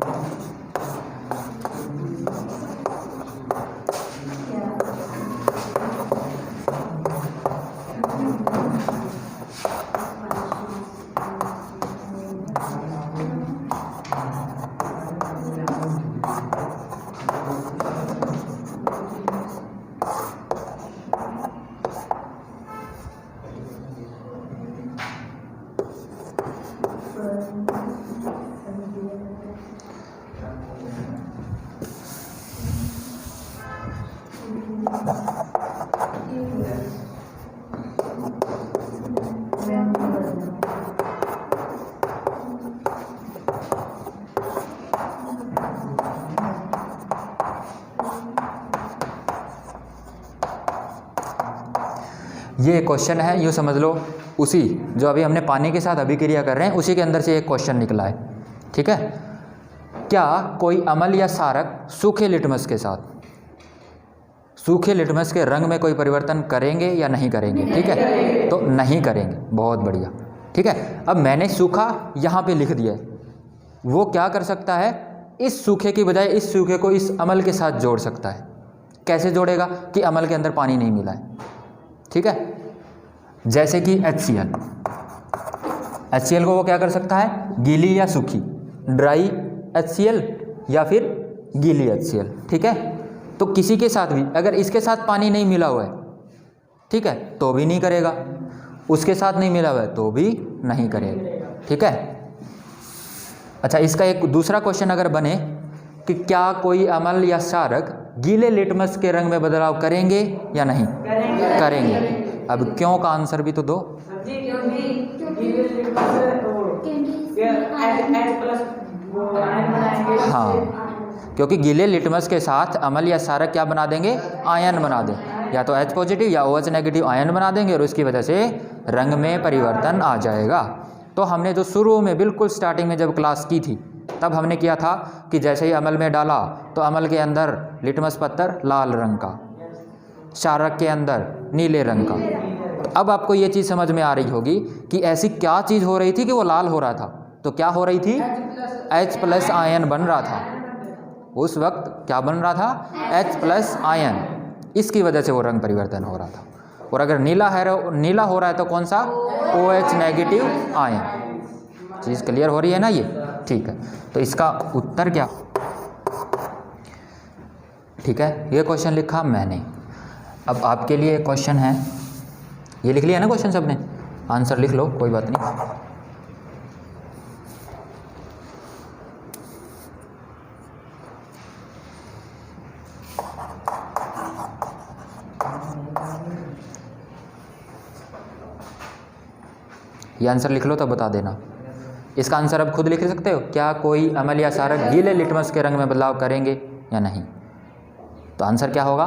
ये क्वेश्चन है, यूँ समझ लो उसी जो अभी हमने पानी के साथ अभिक्रिया कर रहे हैं उसी के अंदर से एक क्वेश्चन निकला है। ठीक है, क्या कोई अम्ल या क्षारक सूखे लिटमस के साथ सूखे लिटमस के रंग में कोई परिवर्तन करेंगे या नहीं करेंगे? ठीक है, तो नहीं करेंगे। बहुत बढ़िया। ठीक है, अब मैंने सूखा यहाँ पे लिख दिया है, वो क्या कर सकता है, इस सूखे की बजाय इस सूखे को इस अम्ल के साथ जोड़ सकता है। कैसे जोड़ेगा कि अम्ल के अंदर पानी नहीं मिला है। ठीक है, जैसे कि HCl को वो क्या कर सकता है, गीली या सूखी, ड्राई HCl या फिर गीली HCl। ठीक है, तो किसी के साथ भी अगर इसके साथ पानी नहीं मिला हुआ है, ठीक है, तो भी नहीं करेगा, उसके साथ नहीं मिला हुआ है तो भी नहीं करेगा। ठीक है, अच्छा, इसका एक दूसरा क्वेश्चन अगर बने कि क्या कोई अम्ल या क्षारक गीले लिटमस के रंग में बदलाव करेंगे या नहीं? करेंगे। अब क्यों का आंसर भी तो दो। हाँ, क्योंकि गीले लिटमस के साथ अम्ल या क्षारक क्या बना देंगे, आयन बना दें, या तो H पॉजिटिव या OH नेगेटिव आयन बना देंगे और उसकी वजह से रंग में परिवर्तन आ जाएगा। तो हमने जो शुरू में बिल्कुल स्टार्टिंग में जब क्लास की थी तब हमने किया था कि जैसे ही अम्ल में डाला तो अम्ल के अंदर लिटमस पत्थर लाल रंग का, क्षारक के अंदर नीले रंग का। तो अब आपको ये चीज़ समझ में आ रही होगी कि ऐसी क्या चीज़ हो रही थी कि वो लाल हो रहा था। तो क्या हो रही थी, H+ आयन बन रहा था उस वक्त। क्या बन रहा था, H+ आयन, इसकी वजह से वो रंग परिवर्तन हो रहा था। और अगर नीला हो रहा है तो कौन सा, OH नेगेटिव आयन। चीज़ क्लियर हो रही है ना ये? ठीक है, तो इसका उत्तर क्या, ठीक है, ये क्वेश्चन लिखा मैंने। अब आपके लिए क्वेश्चन है, ये लिख लिया ना क्वेश्चन सबने, आंसर लिख लो, कोई बात नहीं। ये आंसर लिख लो तब बता देना। इसका आंसर अब खुद लिख सकते हो, क्या कोई अम्ल या क्षारक गीले लिटमस के रंग में बदलाव करेंगे या नहीं? तो आंसर क्या होगा,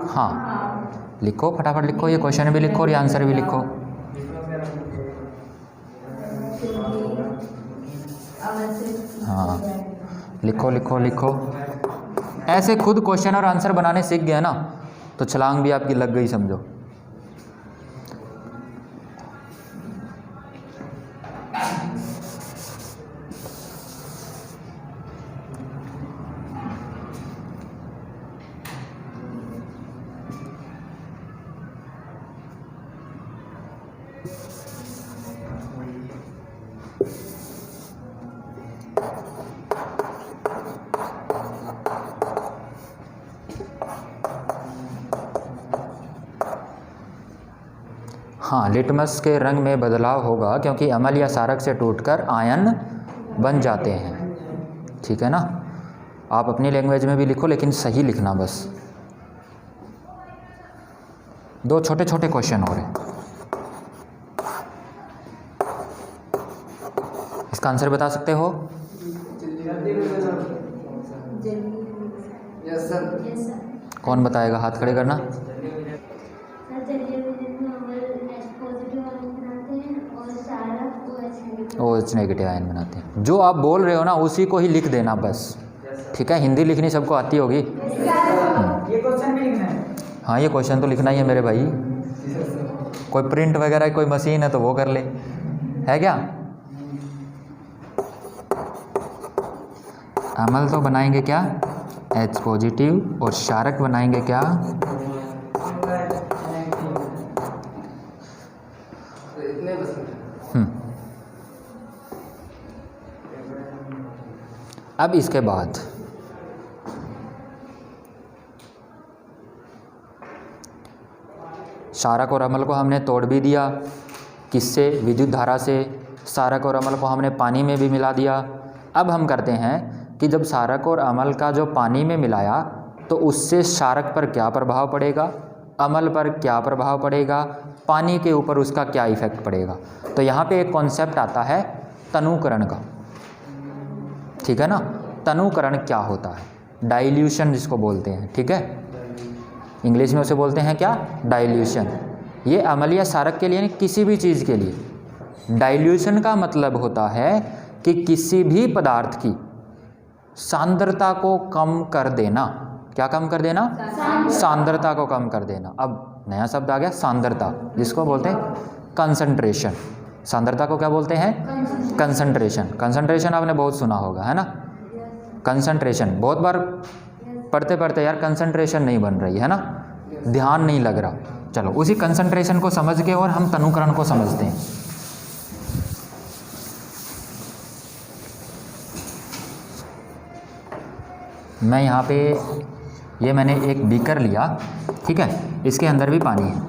हाँ। लिखो, फटाफट लिखो, ये क्वेश्चन भी लिखो और ये आंसर भी लिखो। हाँ, लिखो लिखो लिखो। ऐसे खुद क्वेश्चन और आंसर बनाने सीख गए ना तो छलांग भी आपकी लग गई समझो। हाँ, लिटमस के रंग में बदलाव होगा क्योंकि अम्ल या क्षारक से टूटकर आयन बन जाते हैं। ठीक है ना, आप अपनी लैंग्वेज में भी लिखो लेकिन सही लिखना बस। दो छोटे छोटे क्वेश्चन हो रहे हैं, इसका आंसर बता सकते हो? कौन बताएगा, हाथ खड़े करना। OH नेगेटिव आयन बनाते हैं। जो आप बोल रहे हो ना उसी को ही लिख देना बस। ठीक है, हिंदी लिखनी सबको आती होगी। ये क्वेश्चन भी लिखना है। हाँ, ये क्वेश्चन तो लिखना ही है मेरे भाई। कोई प्रिंट वगैरह कोई मशीन है तो वो कर ले, है क्या? अम्ल तो बनाएंगे क्या, H पॉजिटिव, और क्षारक बनाएंगे क्या, अब इसके बाद क्षारक और अम्ल को हमने तोड़ भी दिया, किससे, विद्युत धारा से। क्षारक और अम्ल को हमने पानी में भी मिला दिया। अब हम करते हैं कि जब क्षारक और अम्ल का जो पानी में मिलाया तो उससे क्षारक पर क्या प्रभाव पड़ेगा अम्ल पर क्या प्रभाव पड़ेगा, पानी के ऊपर उसका क्या इफेक्ट पड़ेगा। तो यहाँ पे एक कॉन्सेप्ट आता है तनुकरण का, ठीक है ना। तनुकरण क्या होता है, डाइल्यूशन जिसको बोलते हैं, ठीक है, इंग्लिश में उसे बोलते हैं क्या, डाइल्यूशन। ये अम्ल या क्षारक के लिए नहीं, किसी भी चीज़ के लिए डाइल्यूशन का मतलब होता है कि किसी भी पदार्थ की सांद्रता को कम कर देना। क्या कम कर देना, सांद्रता को कम कर देना। अब नया शब्द आ गया सांद्रता, जिसको बोलते हैं कंसंट्रेशन। सांद्रता को क्या बोलते हैं, कंसंट्रेशन। कंसंट्रेशन आपने बहुत सुना होगा, है ना। कंसंट्रेशन बहुत बार पढ़ते पढ़ते यार कंसंट्रेशन नहीं बन रही है ना, ध्यान नहीं लग रहा। चलो उसी कंसंट्रेशन को समझ के और हम तनुकरण को समझते हैं। मैं यहाँ पे ये मैंने एक बीकर लिया, ठीक है, इसके अंदर भी पानी है,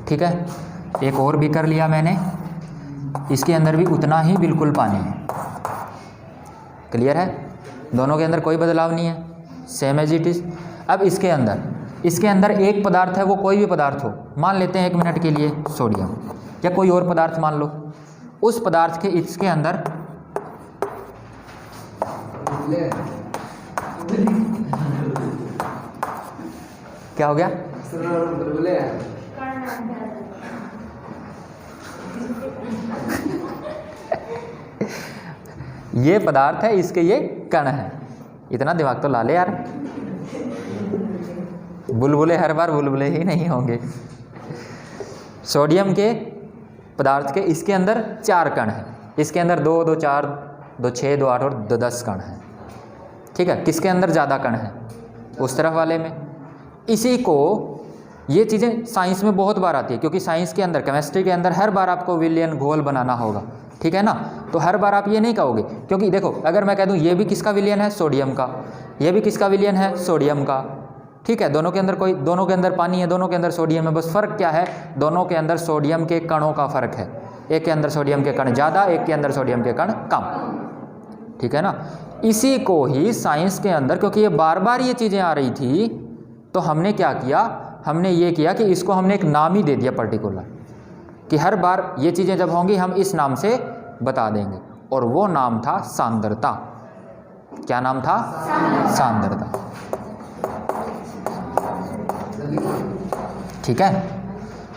ठीक है। एक और बीकर लिया मैंने, इसके अंदर भी उतना ही बिल्कुल पानी है। क्लियर है, दोनों के अंदर कोई बदलाव नहीं है, सेम एज इट इज़। अब इसके अंदर एक पदार्थ है, वो कोई भी पदार्थ हो, मान लेते हैं 1 मिनट के लिए सोडियम, या कोई और पदार्थ मान लो। उस पदार्थ के इसके अंदर क्या हो गया, ये पदार्थ है, इसके ये कण है। इतना दिमाग तो ला ले यार, बुलबुले हर बार बुलबुले ही नहीं होंगे। सोडियम के पदार्थ के इसके अंदर 4 कण हैं, इसके अंदर 2, 2, 4, 2, 6, 2, 8 और 2, 10 कण हैं, ठीक है। किसके अंदर ज़्यादा कण हैं, उस तरफ वाले में। इसी को, ये चीज़ें साइंस में बहुत बार आती है, क्योंकि साइंस के अंदर, केमिस्ट्री के अंदर हर बार आपको विलयन घोल बनाना होगा, ठीक है ना। तो हर बार आप ये नहीं कहोगे, क्योंकि देखो अगर मैं कह दूं ये भी किसका विलयन है, सोडियम का, ये भी किसका विलयन है, सोडियम का, ठीक है। दोनों के अंदर पानी है, दोनों के अंदर सोडियम है, बस फ़र्क क्या है, दोनों के अंदर सोडियम के कणों का फ़र्क है। एक के अंदर सोडियम के कण ज़्यादा, एक के अंदर सोडियम के कण कम, ठीक है ना। इसी को ही साइंस के अंदर, क्योंकि ये बार बार ये चीज़ें आ रही थी, तो हमने क्या किया, हमने ये किया कि इसको हमने एक नाम ही दे दिया पर्टिकुलर, कि हर बार ये चीज़ें जब होंगी हम इस नाम से बता देंगे, और वो नाम था सांद्रता। क्या नाम था, सांद्रता, ठीक है।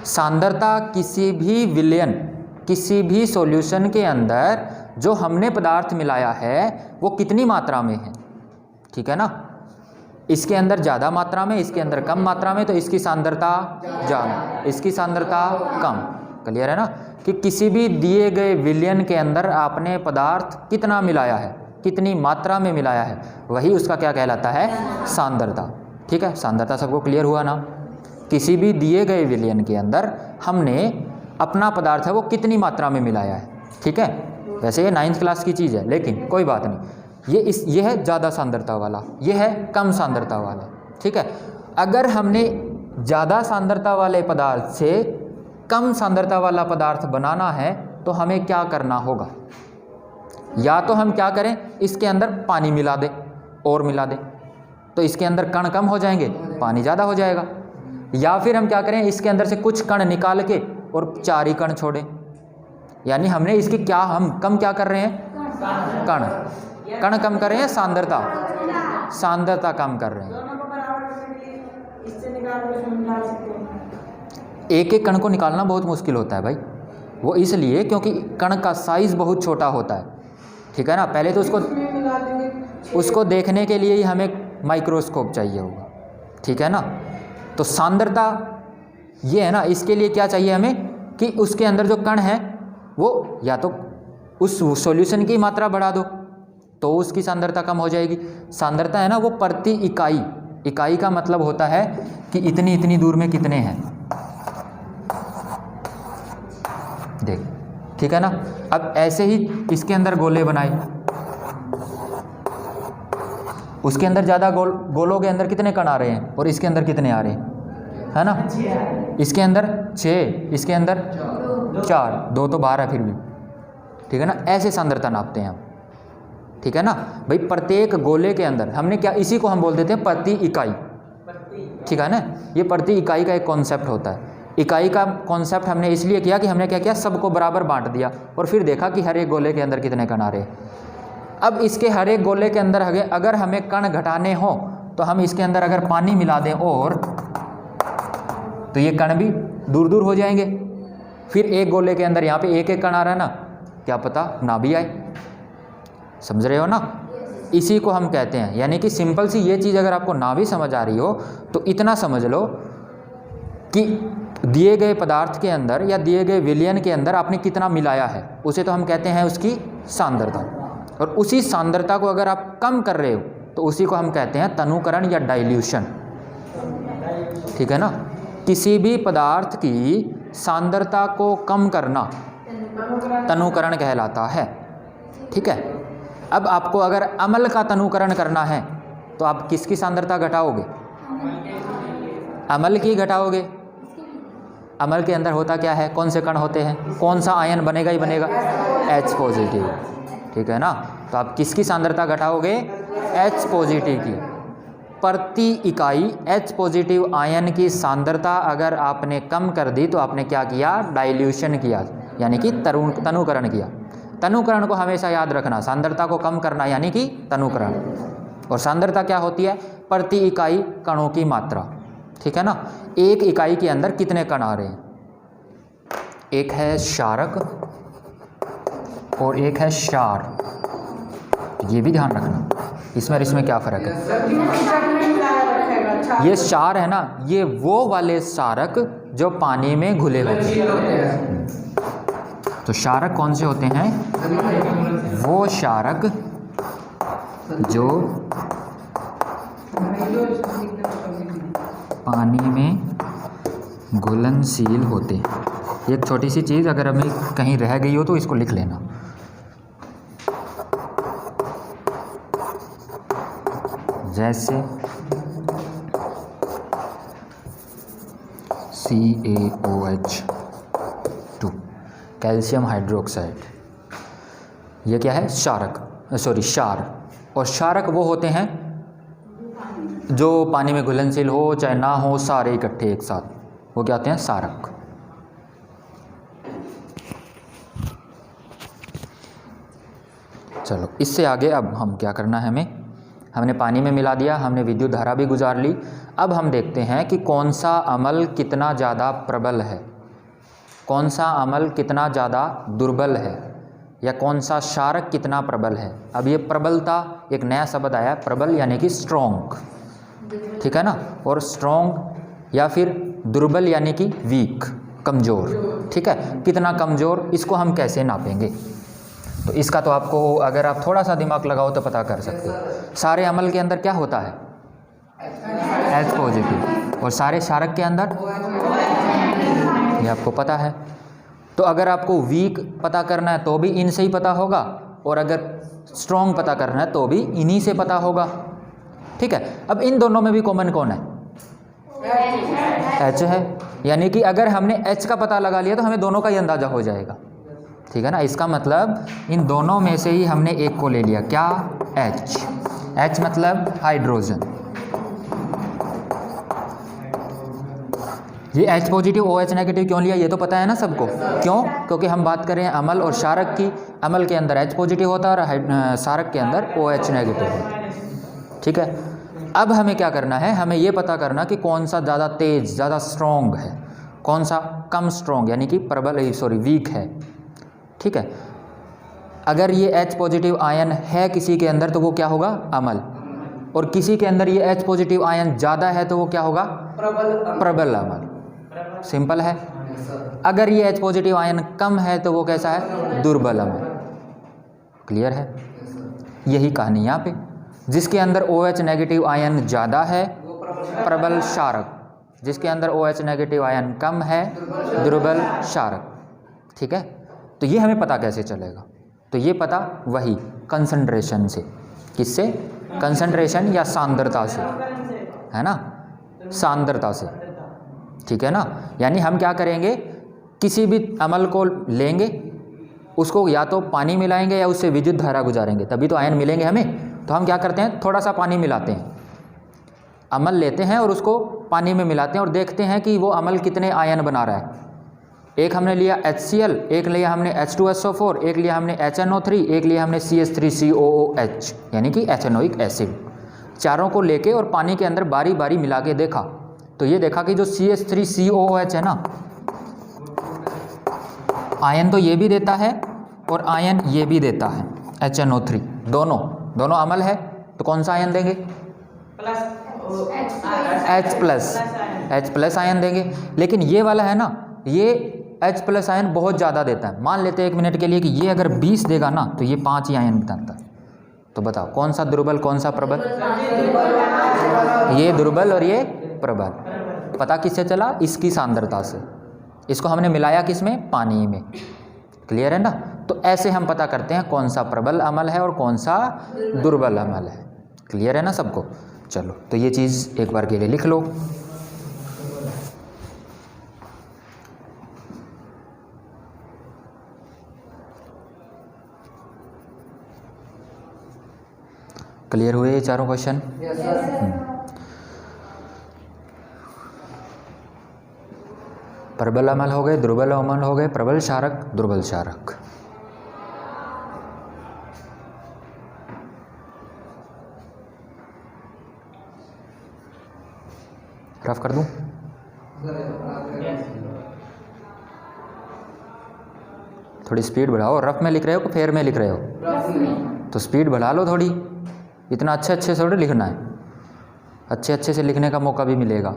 सांद्रता किसी भी विलयन, किसी भी सॉल्यूशन के अंदर जो हमने पदार्थ मिलाया है वो कितनी मात्रा में है, ठीक है ना। इसके अंदर ज़्यादा मात्रा में, इसके अंदर कम मात्रा में, तो इसकी सांद्रता ज़्यादा, इसकी सांद्रता कम। क्लियर है ना, कि किसी भी दिए गए विलयन के अंदर आपने पदार्थ कितना मिलाया है, कितनी मात्रा में मिलाया है, वही उसका क्या कहलाता है, सांद्रता, ठीक है। सांद्रता सबको क्लियर हुआ ना। किसी भी दिए गए विलयन के अंदर हमने अपना पदार्थ है वो कितनी मात्रा में मिलाया है, ठीक है। वैसे ये 9th क्लास की चीज़ है, लेकिन कोई बात नहीं, ये है ज़्यादा सांद्रता वाला, ये है कम सांद्रता वाला, ठीक है। अगर हमने ज़्यादा सांद्रता वाले पदार्थ से कम सांद्रता वाला पदार्थ बनाना है तो हमें क्या करना होगा, या तो हम क्या करें, इसके अंदर पानी मिला दें और मिला दें, तो इसके अंदर कण कम हो जाएंगे, पानी ज़्यादा हो जाएगा। या फिर हम क्या करें, इसके अंदर से कुछ कण निकाल के और 4 ही कण छोड़ें, यानी हमने इसकी क्या, हम कम क्या कर रहे हैं, कण कम कर रहे हैं, सांद्रता कम कर रहे हैं। एक एक कण को निकालना बहुत मुश्किल होता है भाई, वो इसलिए क्योंकि कण का साइज़ बहुत छोटा होता है, ठीक है ना। पहले तो उसको देखने के लिए ही हमें माइक्रोस्कोप चाहिए होगा, ठीक है ना। तो सांद्रता ये है ना, इसके लिए क्या चाहिए हमें, कि उसके अंदर जो कण है वो या तो उस सॉल्यूशन की मात्रा बढ़ा दो तो उसकी सांद्रता कम हो जाएगी। सांद्रता है ना वो प्रति इकाई का मतलब होता है कि इतनी इतनी दूर में कितने हैं, देख, ठीक है ना। अब ऐसे ही इसके अंदर गोले बनाए, उसके अंदर ज़्यादा गोलों के अंदर कितने कण आ रहे हैं और इसके अंदर कितने आ रहे हैं, है ना। इसके अंदर 6, इसके अंदर 4, 2 तो बाहर है फिर भी, ठीक है ना। ऐसे सांद्रता नापते हैं हम, ठीक है ना भाई। प्रत्येक गोले के अंदर हमने क्या, इसी को हम बोल देते हैं प्रति इकाई, ठीक है ना। ये प्रति इकाई का एक कॉन्सेप्ट होता है। इकाई का कॉन्सेप्ट हमने इसलिए किया कि हमने क्या किया, सबको बराबर बांट दिया और फिर देखा कि हर एक गोले के अंदर कितने कण आ रहे हैं। अब इसके हर एक गोले के अंदर अगर हमें कण घटाने हो तो हम इसके अंदर अगर पानी मिला दें और तो ये कण भी दूर दूर हो जाएंगे। फिर एक गोले के अंदर यहाँ पे एक एक कण आ रहा है ना, क्या पता ना भी आए। समझ रहे हो ना। इसी को हम कहते हैं, यानी कि सिंपल सी ये चीज़ अगर आपको ना भी समझ आ रही हो तो इतना समझ लो कि दिए गए पदार्थ के अंदर या दिए गए विलयन के अंदर आपने कितना मिलाया है, उसे तो हम कहते हैं उसकी सांद्रता। और उसी सांद्रता को अगर आप कम कर रहे हो तो उसी को हम कहते हैं तनुकरण या डाइल्यूशन। ठीक है ना। किसी भी पदार्थ की सांद्रता को कम करना तनुकरण कहलाता है। ठीक है। अब आपको अगर अम्ल का तनुकरण करना है तो आप किसकी सांद्रता घटाओगे? अम्ल की घटाओगे। अम्ल के अंदर होता क्या है, कौन से कण होते हैं, कौन सा आयन बनेगा ही बनेगा, H पॉजिटिव। ठीक है ना। तो आप किसकी सांद्रता घटाओगे? H पॉजिटिव की। प्रति इकाई H पॉजिटिव आयन की सांद्रता अगर आपने कम कर दी तो आपने क्या किया? डाइल्यूशन किया, यानी कि तनुकरण किया। तनुकरण को हमेशा याद रखना, सांद्रता को कम करना यानी कि तनुकरण। और सांद्रता क्या होती है? प्रति इकाई कणों की मात्रा। ठीक है ना। एक इकाई के अंदर कितने कण आ रहे हैं? एक है क्षारक और एक है क्षार। ये भी ध्यान रखना, इसमें क्या फ़र्क है। ये क्षार है ना, ये वो वाले क्षारक जो पानी में घुले होते हैं। तो क्षारक कौन से होते हैं? वो क्षारक जो पानी में घुलनशील होते हैं। एक छोटी सी चीज़ अगर हमें कहीं रह गई हो तो इसको लिख लेना। जैसे CaOH2 कैल्शियम हाइड्रोक्साइड, ये क्या है? क्षारक, क्षार। और क्षारक वो होते हैं जो पानी में घुलनशील हो चाहे ना हो, सारे इकट्ठे एक साथ, वो क्या होते हैं? क्षारक। चलो इससे आगे अब हम क्या करना है, हमने पानी में मिला दिया, हमने विद्युत धारा भी गुजार ली। अब हम देखते हैं कि कौन सा अम्ल कितना ज़्यादा प्रबल है, कौन सा अम्ल कितना ज़्यादा दुर्बल है, या कौन सा क्षारक कितना प्रबल है। अब ये प्रबलता एक नया शब्द आया, प्रबल यानी कि स्ट्रॉन्ग। ठीक है ना। और स्ट्रॉन्ग या फिर दुर्बल यानी कि वीक, कमज़ोर। ठीक है। कितना कमज़ोर, इसको हम कैसे नापेंगे? तो इसका तो आपको अगर आप थोड़ा सा दिमाग लगाओ तो पता कर सकते हो। सारे अम्ल के अंदर क्या होता है? H positive. और सारे क्षारक के अंदर, ये आपको पता है। तो अगर आपको वीक पता करना है तो भी इनसे ही पता होगा, और अगर स्ट्रॉन्ग पता करना है तो भी इन्हीं से पता होगा। ठीक है। अब इन दोनों में भी कॉमन कौन है? H है। यानी कि अगर हमने H का पता लगा लिया तो हमें दोनों का ही अंदाज़ा हो जाएगा। ठीक है ना। इसका मतलब इन दोनों में से ही हमने एक को ले लिया, क्या? H। H मतलब हाइड्रोजन। ये H पॉजिटिव OH नेगेटिव क्यों लिया, ये तो पता है ना सबको। क्यों? क्योंकि हम बात कर रहे हैं अम्ल और क्षारक की। अम्ल के अंदर H पॉजिटिव होता है और क्षारक के अंदर OH नेगेटिव होता है। ठीक है। अब हमें क्या करना है, हमें ये पता करना कि कौन सा ज़्यादा तेज, ज़्यादा स्ट्रॉन्ग है, कौन सा कम स्ट्रॉन्ग यानी कि वीक है। ठीक है। अगर ये H पॉजिटिव आयन है किसी के अंदर तो वो क्या होगा? अम्ल। और किसी के अंदर ये H पॉजिटिव आयन ज़्यादा है तो वो क्या होगा? प्रबल अम्ल। सिंपल है। अगर ये H पॉजिटिव आयन कम है तो वो कैसा है? दुर्बल अम्ल। क्लियर है? यही कहानी यहाँ पे। जिसके अंदर OH नेगेटिव आयन ज़्यादा है प्रबल क्षारक, जिसके अंदर OH नेगेटिव आयन कम है दुर्बल क्षारक। ठीक है। तो ये हमें पता कैसे चलेगा? तो ये पता वही कंसंट्रेशन से। किससे? कंसंट्रेशन या सांद्रता से, है ना। सांद्रता से। ठीक है ना। यानी हम क्या करेंगे, किसी भी अम्ल को लेंगे, उसको या तो पानी मिलाएंगे या उससे विद्युत धारा गुजारेंगे, तभी तो आयन मिलेंगे हमें। तो हम क्या करते हैं, थोड़ा सा पानी मिलाते हैं। अमल लेते हैं और उसको पानी में मिलाते हैं और देखते हैं कि वो अमल कितने आयन बना रहा है। एक हमने लिया HCl, एक लिया हमने H2SO4, एक लिया हमने HNO3, एक लिया हमने CH3COOH यानी कि एथेनोइक एसिड। चारों को लेके और पानी के अंदर बारी बारी मिला के देखा तो ये देखा कि जो CH3COOH है ना, आयन तो ये भी देता है और आयन ये भी देता है, HNO3, दोनों अमल है। तो कौन सा आयन देंगे? H प्लस आयन देंगे। लेकिन ये वाला है ना, ये H प्लस आयन बहुत ज़्यादा देता है। मान लेते हैं 1 मिनट के लिए कि ये अगर 20 देगा ना तो ये 5 ही आयन बताता है। तो बताओ कौन सा दुर्बल कौन सा प्रबल? ये दुर्बल और ये प्रबल। पता किससे चला? इसकी सांद्रता से। इसको हमने मिलाया किस में? पानी में। क्लियर है ना? तो ऐसे हम पता करते हैं कौन सा प्रबल अमल है और कौन सा दुर्बल अमल है। क्लियर है ना सबको? चलो तो ये चीज़ एक बार के लिए लिख लो। क्लियर हुए ये चारों क्वेश्चन? प्रबल अमल हो गए, दुर्बल अमल हो गए, प्रबल क्षारक, दुर्बल क्षारक। रफ कर दूं? थोड़ी स्पीड बढ़ाओ। रफ में लिख रहे हो कि फेयर में लिख रहे हो? तो स्पीड बढ़ा लो थोड़ी। इतना अच्छे से थोड़ी लिखना है, अच्छे से लिखने का मौका भी मिलेगा।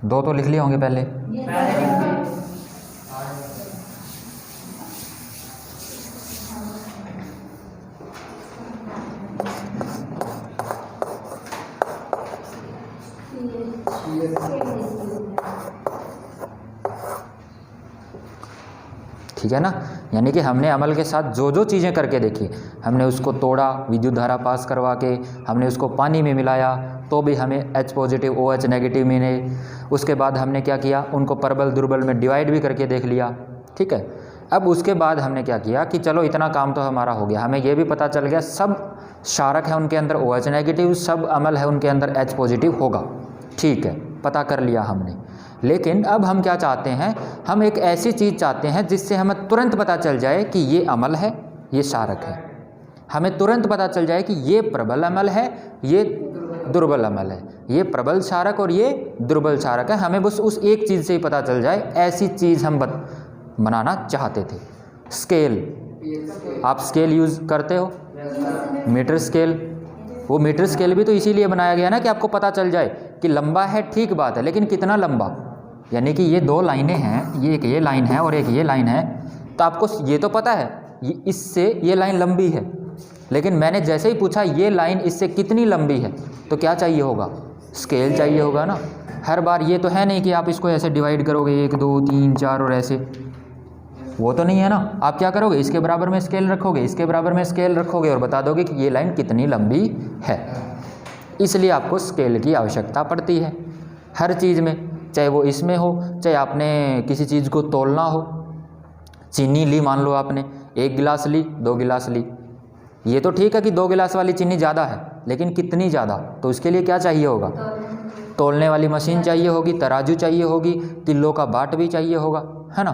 दो तो लिख लिए होंगे पहले। ठीक है ना? यानी कि हमने अमल के साथ जो जो चीज़ें करके देखी, हमने उसको तोड़ा, विद्युत धारा पास करवा के, हमने उसको पानी में मिलाया तो भी हमें H पॉजिटिव OH नेगेटिव मिले। उसके बाद हमने क्या किया? उनको प्रबल दुर्बल में डिवाइड भी करके देख लिया। ठीक है। अब उसके बाद हमने क्या किया कि चलो इतना काम तो हमारा हो गया, हमें ये भी पता चल गया सब क्षारक है उनके अंदर OH नेगेटिव, सब अमल है उनके अंदर H पॉजिटिव होगा। ठीक है, पता कर लिया हमने। लेकिन अब हम क्या चाहते हैं? हम एक ऐसी चीज़ चाहते हैं जिससे हमें तुरंत पता चल जाए कि ये अमल है, ये क्षारक है। हमें तुरंत पता चल जाए कि ये प्रबल अमल है, ये दुर्बल अमल है, ये प्रबल क्षारक और ये दुर्बल क्षारक है। हमें बस उस एक चीज़ से ही पता चल जाए, ऐसी चीज़ हम बनाना चाहते थे। स्केल, आप स्केल यूज़ करते हो? मीटर स्केल, वो मीटर स्केल भी तो इसीलिए बनाया गया ना कि आपको पता चल जाए कि लंबा है, ठीक बात है, लेकिन कितना लंबा? यानी कि ये 2 लाइनें हैं, ये एक ये लाइन है और एक ये लाइन है, तो आपको ये तो पता है इससे ये लाइन लंबी है, लेकिन मैंने जैसे ही पूछा ये लाइन इससे कितनी लंबी है, तो क्या चाहिए होगा? स्केल चाहिए होगा ना। हर बार ये तो है नहीं कि आप इसको ऐसे डिवाइड करोगे 1 2 3 4 और ऐसे, वो तो नहीं है ना। आप क्या करोगे? इसके बराबर में स्केल रखोगे, इसके बराबर में स्केल रखोगे और बता दोगे कि ये लाइन कितनी लंबी है। इसलिए आपको स्केल की आवश्यकता पड़ती है हर चीज़ में, चाहे वो इसमें हो, चाहे आपने किसी चीज़ को तोलना हो। चीनी ली, मान लो आपने 1 गिलास ली, 2 गिलास ली, ये तो ठीक है कि 2 गिलास वाली चीनी ज़्यादा है, लेकिन कितनी ज़्यादा? तो उसके लिए क्या चाहिए होगा? तोलने वाली मशीन चाहिए होगी, तराजू चाहिए होगी, किलो का बाट भी चाहिए होगा, है ना।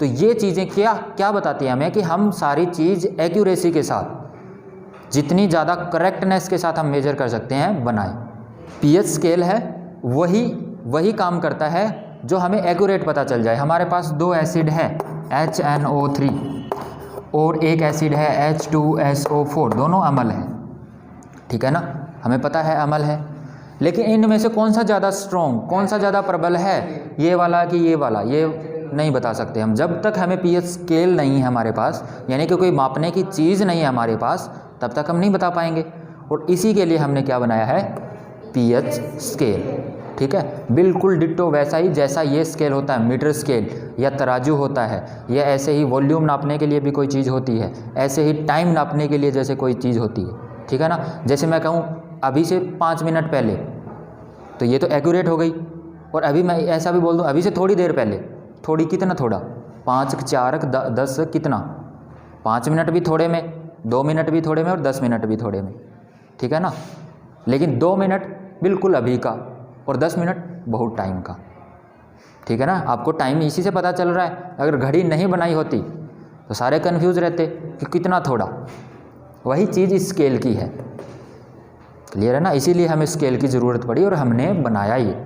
तो ये चीज़ें क्या बताती हैं हमें कि हम सारी चीज़ एक्यूरेसी के साथ, जितनी ज़्यादा करेक्टनेस के साथ हम मेजर कर सकते हैं बनाएं। पीएच स्केल है वही काम करता है जो हमें एक्यूरेट पता चल जाए। हमारे पास 2 एसिड है HNO3 और एक एसिड है H2SO4, दोनों अमल हैं, ठीक है ना। हमें पता है अमल है, लेकिन इनमें से कौन सा ज़्यादा स्ट्रॉन्ग, कौन सा ज़्यादा प्रबल है, ये वाला कि ये वाला, ये नहीं बता सकते हम। जब तक हमें पीएच स्केल नहीं है हमारे पास, यानी कि कोई मापने की चीज़ नहीं है हमारे पास, तब तक हम नहीं बता पाएंगे। और इसी के लिए हमने क्या बनाया है? पीएच स्केल, ठीक है। बिल्कुल डिट्टो वैसा ही जैसा ये स्केल होता है, मीटर स्केल या तराजू होता है, या ऐसे ही वॉल्यूम नापने के लिए भी कोई चीज़ होती है, ऐसे ही टाइम नापने के लिए जैसे कोई चीज़ होती है, ठीक है ना। जैसे मैं कहूँ अभी से 5 मिनट पहले, तो ये तो एक्यूरेट हो गई। और अभी मैं ऐसा भी बोल दूँ अभी से थोड़ी देर पहले, थोड़ी कितना थोड़ा, 5 4 10 कितना, 5 मिनट भी थोड़े में 2 मिनट भी थोड़े में और 10 मिनट भी थोड़े में, ठीक है ना। लेकिन 2 मिनट बिल्कुल अभी का और 10 मिनट बहुत टाइम का, ठीक है ना। आपको टाइम इसी से पता चल रहा है। अगर घड़ी नहीं बनाई होती तो सारे कन्फ्यूज़ रहते कि कितना थोड़ा। वही चीज़ इस स्केल की है, क्लियर है ना। इसीलिए हमें स्केल की ज़रूरत पड़ी और हमने बनाया ये,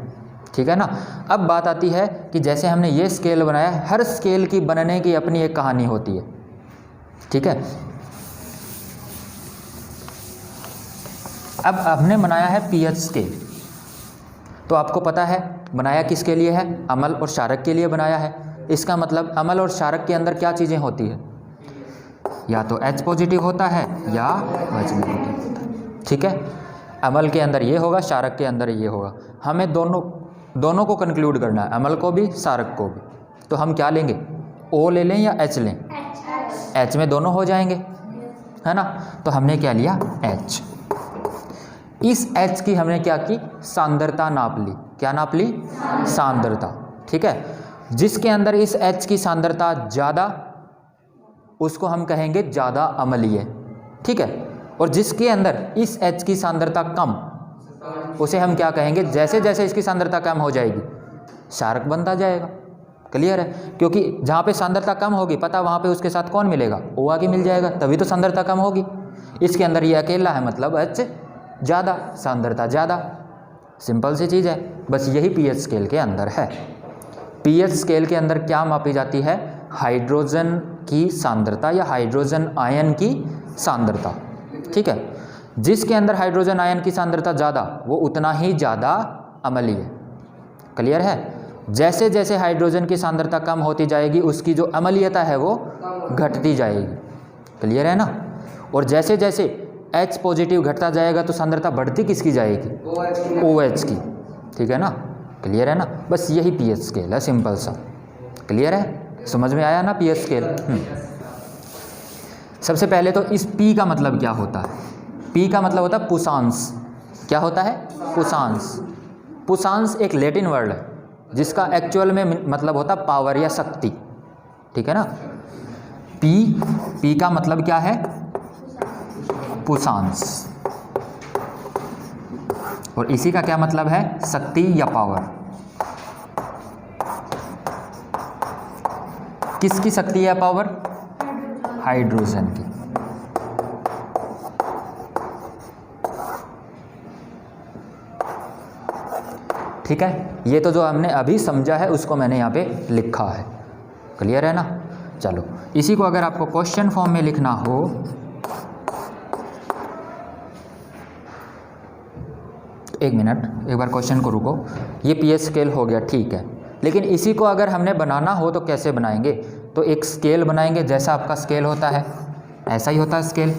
ठीक है ना। अब बात आती है कि जैसे हमने ये स्केल बनाया, हर स्केल की बनने की अपनी एक कहानी होती है, ठीक है। अब हमने बनाया है पीएच स्केल, तो आपको पता है बनाया किसके लिए है, अमल और क्षारक के लिए बनाया है। इसका मतलब अमल और क्षारक के अंदर क्या चीज़ें होती है, या तो H पॉजिटिव होता है या H नेगेटिव होता है, ठीक है। अमल के अंदर ये होगा, क्षारक के अंदर ये होगा। हमें दोनों को कंक्लूड करना है, अमल को भी क्षारक को भी। तो हम क्या लेंगे, O ले लें या H लें, H में दोनों हो जाएंगे, है ना। तो हमने क्या लिया, H। इस H की हमने क्या की, सांद्रता नाप ली। क्या नाप ली, सांद्रता, ठीक है। जिसके अंदर इस H की सांद्रता ज़्यादा उसको हम कहेंगे ज़्यादा अम्लीय, ठीक है। और जिसके अंदर इस H की सांद्रता कम उसे हम क्या कहेंगे, जैसे जैसे इसकी सांद्रता कम हो जाएगी क्षारक बनता जाएगा, क्लियर है। क्योंकि जहाँ पे सांद्रता कम होगी पता वहाँ पे उसके साथ कौन मिलेगा, O आगे मिल जाएगा, तभी तो सांद्रता कम होगी। इसके अंदर ये अकेला है, मतलब H ज़्यादा, सांद्रता ज़्यादा, सिंपल सी चीज़ है। बस यही पीएच स्केल के अंदर है। पीएच स्केल के अंदर क्या मापी जाती है, हाइड्रोजन की सांद्रता या हाइड्रोजन आयन की सांद्रता, ठीक है। जिसके अंदर हाइड्रोजन आयन की सांद्रता ज़्यादा वो उतना ही ज़्यादा अम्लीय है, क्लियर है। जैसे जैसे हाइड्रोजन की सांद्रता कम होती जाएगी उसकी जो अम्लीयता है वो घटती जाएगी, क्लियर है ना। और जैसे जैसे H पॉजिटिव घटता जाएगा तो सांद्रता बढ़ती किसकी जाएगी, OH की, ठीक है ना, क्लियर है ना। बस यही पीएच स्केल है, सिंपल सा, क्लियर है, समझ में आया ना पीएच स्केल। सबसे पहले तो इस P का मतलब क्या होता है, P का मतलब होता है पुसांस। क्या होता है, पुसांस। पुसांस एक लैटिन वर्ड है जिसका एक्चुअल में मतलब होता है पावर या शक्ति, ठीक है ना। P का मतलब क्या है, पुसांस, और इसी का क्या मतलब है, शक्ति या पावर। किसकी शक्ति या पावर, हाइड्रोजन की। ठीक है, ये तो जो हमने अभी समझा है उसको मैंने यहाँ पे लिखा है, क्लियर है ना। चलो इसी को अगर आपको क्वेश्चन फॉर्म में लिखना हो, एक मिनट, एक बार क्वेश्चन को रुको। ये पीएच स्केल हो गया, ठीक है, लेकिन इसी को अगर हमने बनाना हो तो कैसे बनाएंगे, तो एक स्केल बनाएंगे जैसा आपका स्केल होता है, ऐसा ही होता है स्केल।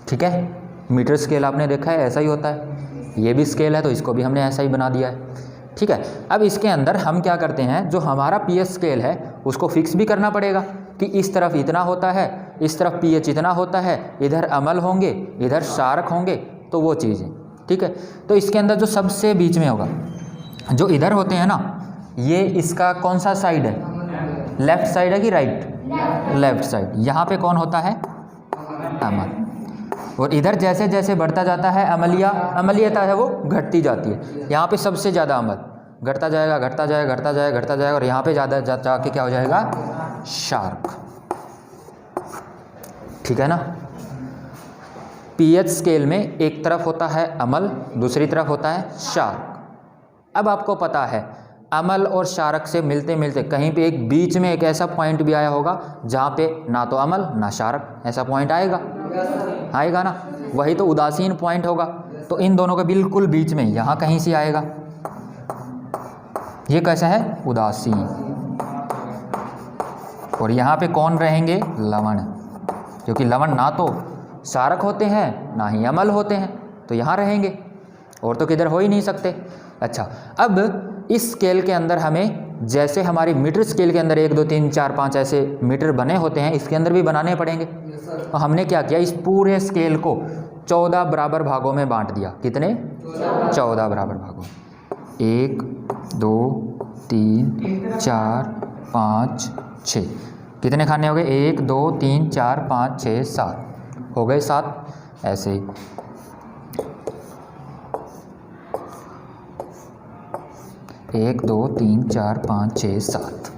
ठीक है, मीटर स्केल आपने देखा है, ऐसा ही होता है। ये भी स्केल है तो इसको भी हमने ऐसा ही बना दिया है, ठीक है। अब इसके अंदर हम क्या करते हैं, जो हमारा पीएच स्केल है उसको फिक्स भी करना पड़ेगा कि इस तरफ इतना होता है, इस तरफ पीएच इतना होता है, इधर अम्ल होंगे, इधर क्षारक होंगे, तो वो चीज़ें, ठीक है। तो इसके अंदर जो सबसे बीच में होगा, जो इधर होते हैं ना, ये इसका कौन सा साइड है, लेफ्ट साइड है कि राइट, लेफ्ट साइड। यहाँ पे कौन होता है, अम्ल। और इधर जैसे जैसे बढ़ता जाता है अम्लीयता है वो घटती जाती है। यहाँ पे सबसे ज़्यादा अम्ल, घटता जाएगा, घटता जाएगा, घटता जाएगा, घटता जाएगा, और यहाँ पे ज़्यादा जाके क्या हो जाएगा, क्षारक, ठीक है ना। पीएच स्केल में एक तरफ होता है अम्ल, दूसरी तरफ होता है क्षारक। अब आपको पता है अम्ल और क्षारक से मिलते मिलते कहीं पे एक बीच में एक ऐसा पॉइंट भी आया होगा जहाँ पे ना तो अम्ल ना क्षारक, ऐसा पॉइंट आएगा ना, वही तो उदासीन पॉइंट होगा। तो इन दोनों के बिल्कुल बीच में यहाँ कहीं से आएगा, ये कैसा है, उदासीन। और यहाँ पे कौन रहेंगे, लवण, क्योंकि लवण ना तो क्षारक होते हैं ना ही अम्ल होते हैं, तो यहाँ रहेंगे, और तो किधर हो ही नहीं सकते। अच्छा, अब इस स्केल के अंदर हमें, जैसे हमारी मीटर स्केल के अंदर 1 2 3 4 5 ऐसे मीटर बने होते हैं, इसके अंदर भी बनाने पड़ेंगे। तो हमने क्या किया, इस पूरे स्केल को 14 बराबर भागों में बांट दिया। कितने, 14 बराबर भागों, 1 2 3 4 5 6। कितने खाने हो गए? 1 2 3 4 5 6 7 हो गए 7। ऐसे ही 1 2 3 4 5 6 7।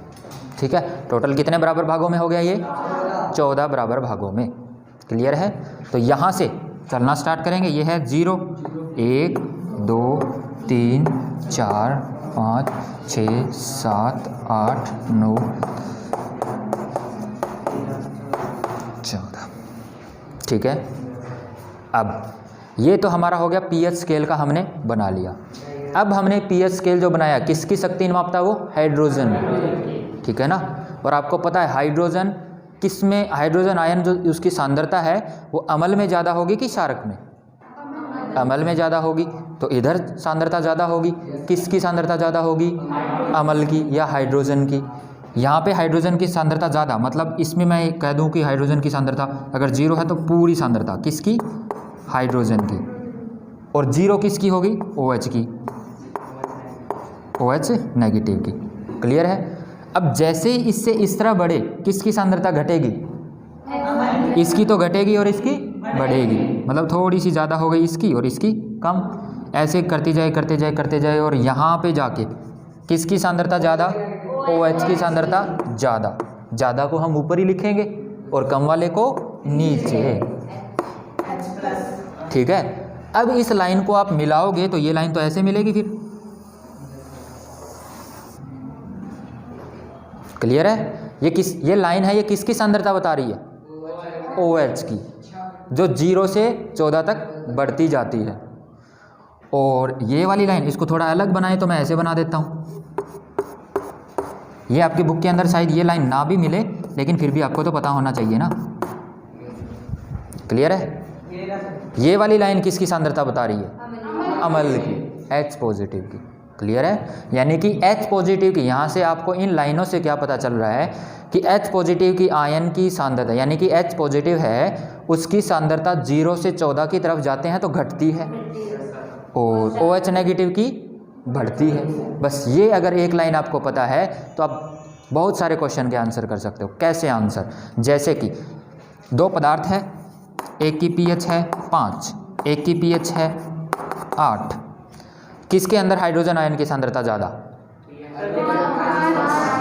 ठीक है, टोटल कितने बराबर भागों में हो गया ये? 14 बराबर भागों में। क्लियर है? तो यहाँ से चलना स्टार्ट करेंगे। ये है 0 1 2 3 4 5 6 7 8 9 14। ठीक है, अब ये तो हमारा हो गया पीएच स्केल का हमने बना लिया। अब हमने पीएच स्केल जो बनाया किसकी शक्ति मापता है? वो हाइड्रोजन। ठीक है ना? और आपको पता है हाइड्रोजन किस में, हाइड्रोजन आयन जो उसकी सांद्रता है वो अम्ल में ज़्यादा होगी कि क्षारक में? अम्ल में ज़्यादा होगी। तो इधर सांद्रता ज़्यादा होगी। किसकी सांद्रता ज़्यादा होगी? अम्ल की या हाइड्रोजन की। यहाँ पे हाइड्रोजन की सांद्रता ज़्यादा, मतलब इसमें मैं कह दूँ कि हाइड्रोजन की सांद्रता अगर 0 है तो पूरी सांद्रता किसकी? हाइड्रोजन की। और 0 किसकी होगी? OH की, OH नेगेटिव की। क्लियर है? अब जैसे ही इससे इस तरह बढ़े किसकी सांद्रता घटेगी? इसकी तो घटेगी और इसकी बढ़ेगी, मतलब थोड़ी सी ज़्यादा हो गई इसकी और इसकी कम। ऐसे करते जाए और यहाँ पे जाके किसकी सांद्रता ज़्यादा? OH की सांद्रता ज़्यादा। ज़्यादा को हम ऊपर ही लिखेंगे और कम वाले को नीचे। ठीक है, अब इस लाइन को आप मिलाओगे तो ये लाइन तो ऐसे मिलेगी फिर। क्लियर है? ये लाइन है, ये किसकी सांद्रता बता रही है? OH की, जो 0 से 14 तक बढ़ती जाती है। और ये वाली लाइन, इसको थोड़ा अलग बनाए तो मैं ऐसे बना देता हूँ। ये आपकी बुक के अंदर शायद ये लाइन ना भी मिले, लेकिन फिर भी आपको तो पता होना चाहिए ना। क्लियर है? ये वाली लाइन किसकी सांद्रता बता रही है? अम्ल की, H पॉजिटिव की। क्लियर है? यानी कि H पॉजिटिव की, यहाँ से आपको इन लाइनों से क्या पता चल रहा है कि H पॉजिटिव की आयन की सांद्रता, यानी कि H पॉजिटिव है उसकी सांद्रता 0 से 14 की तरफ जाते हैं तो घटती है और OH नेगेटिव की बढ़ती है। बस ये अगर एक लाइन आपको पता है तो आप बहुत सारे क्वेश्चन के आंसर कर सकते हो। कैसे आंसर? जैसे कि 2 पदार्थ है, एक की पीएच है 5, एक की पीएच है 8। किसके अंदर हाइड्रोजन आयन की सांद्रता ज़्यादा?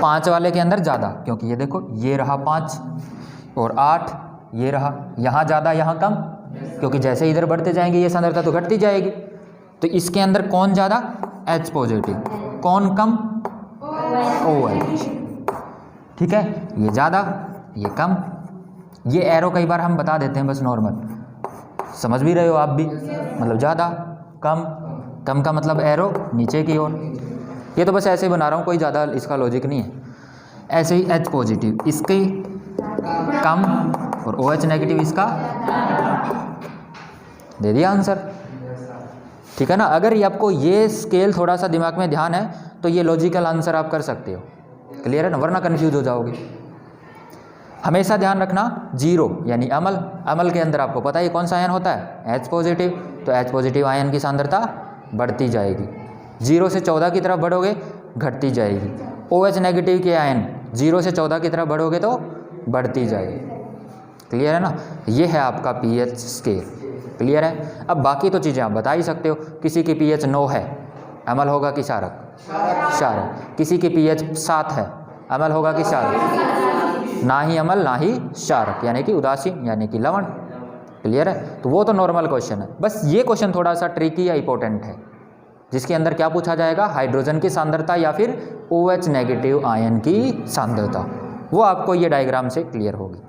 5 वाले के अंदर ज़्यादा, क्योंकि ये देखो ये रहा 5 और 8 ये रहा, यहाँ ज़्यादा यहाँ कम, क्योंकि जैसे इधर बढ़ते जाएंगे ये सांद्रता तो घटती जाएगी। तो इसके अंदर कौन ज़्यादा? H positive. कौन कम? OH। ठीक है, ये ज़्यादा ये कम। ये एरो कई बार हम बता देते हैं बस नॉर्मल, समझ भी रहे हो आप भी, मतलब ज़्यादा कम, कम का मतलब एरो नीचे की ओर। ये तो बस ऐसे ही बना रहा हूँ, कोई ज़्यादा इसका लॉजिक नहीं है। ऐसे ही H पॉजिटिव इसकी कम और OH नेगेटिव इसका, दे दिया आंसर। ठीक है ना? अगर ये आपको ये स्केल थोड़ा सा दिमाग में ध्यान है तो ये लॉजिकल आंसर आप कर सकते हो। क्लियर है ना? वरना कंफ्यूज हो जाओगे। हमेशा ध्यान रखना 0 यानी अम्ल, अम्ल के अंदर आपको पता है कौन सा आयन होता है? H positive. तो H पॉजिटिव आयन की सांद्रता बढ़ती जाएगी, 0 से 14 की तरफ बढ़ोगे घटती जाएगी। OH नेगेटिव के आयन 0 से 14 की तरफ बढ़ोगे तो बढ़ती जाएगी। क्लियर है ना? ये है आपका पीएच स्केल। क्लियर है? अब बाकी तो चीज़ें आप बता ही सकते हो। किसी की पीएच 9 है, अम्ल होगा कि क्षारक? क्षारक। किसी की पीएच 7 है, अम्ल होगा कि क्षारक? ना ही अम्ल ना ही क्षारक, यानी कि उदासीन यानी कि लवण। क्लियर है? तो वो तो नॉर्मल क्वेश्चन है। बस ये क्वेश्चन थोड़ा सा ट्रिकी या इंपॉर्टेंट है, जिसके अंदर क्या पूछा जाएगा? हाइड्रोजन की सांद्रता या फिर OH नेगेटिव आयन की सांद्रता। वो आपको ये डायग्राम से क्लियर होगी।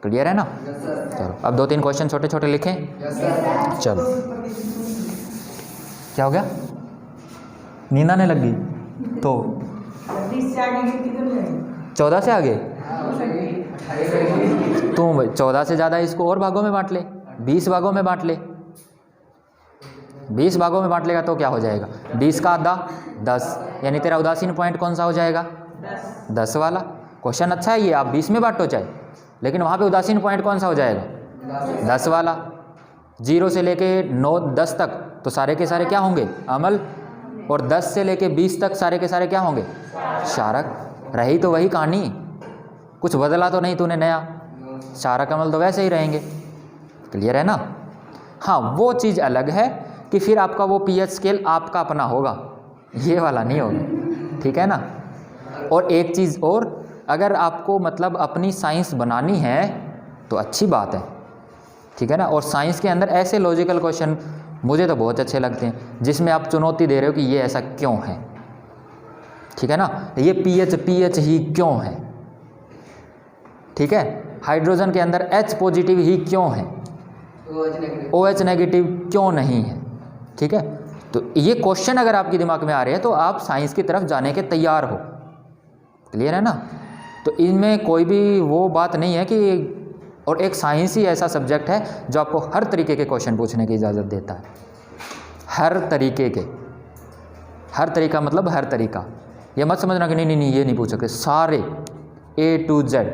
क्लियर है ना? चलो अब 2-3 क्वेश्चन छोटे छोटे लिखें। चलो, क्या हो गया? नींद आने लग गई तो 14 से आगे तो 14 से ज़्यादा इसको और भागों में बांट ले, 20 भागों में बांट ले। 20 भागों में बांट लेगा तो क्या हो जाएगा? 20 का आधा 10, यानी तेरा उदासीन पॉइंट कौन सा हो जाएगा? 10 वाला। क्वेश्चन अच्छा है ये, आप 20 में बांटो चाहे, लेकिन वहाँ पे उदासीन पॉइंट कौन सा हो जाएगा? 10 वाला। 0 से लेके 9-10 तक तो सारे के सारे क्या होंगे? अम्ल। और 10 से लेके 20 तक सारे के सारे क्या होंगे? क्षारक। रही तो वही कहानी, कुछ बदला तो नहीं तूने नया, सारा कमल तो वैसे ही रहेंगे। क्लियर है ना? हाँ, वो चीज़ अलग है कि फिर आपका वो पीएच स्केल आपका अपना होगा, ये वाला नहीं होगा। ठीक है ना? और एक चीज़ और, अगर आपको मतलब अपनी साइंस बनानी है तो अच्छी बात है। ठीक है ना? और साइंस के अंदर ऐसे लॉजिकल क्वेश्चन मुझे तो बहुत अच्छे लगते हैं जिसमें आप चुनौती दे रहे हो कि ये ऐसा क्यों है। ठीक है ना? ये पीएच ही क्यों है। ठीक है? हाइड्रोजन के अंदर H पॉजिटिव ही क्यों है, OH नेगेटिव क्यों नहीं है। ठीक है? तो ये क्वेश्चन अगर आपके दिमाग में आ रहे हैं तो आप साइंस की तरफ जाने के तैयार हो। क्लियर है ना? तो इनमें कोई भी वो बात नहीं है कि, और एक साइंस ही ऐसा सब्जेक्ट है जो आपको हर तरीके के क्वेश्चन पूछने की इजाज़त देता है। हर तरीके के, हर तरीका मतलब हर तरीका, ये मत समझना कि नहीं ये नहीं पूछ सकते, सारे A to Z।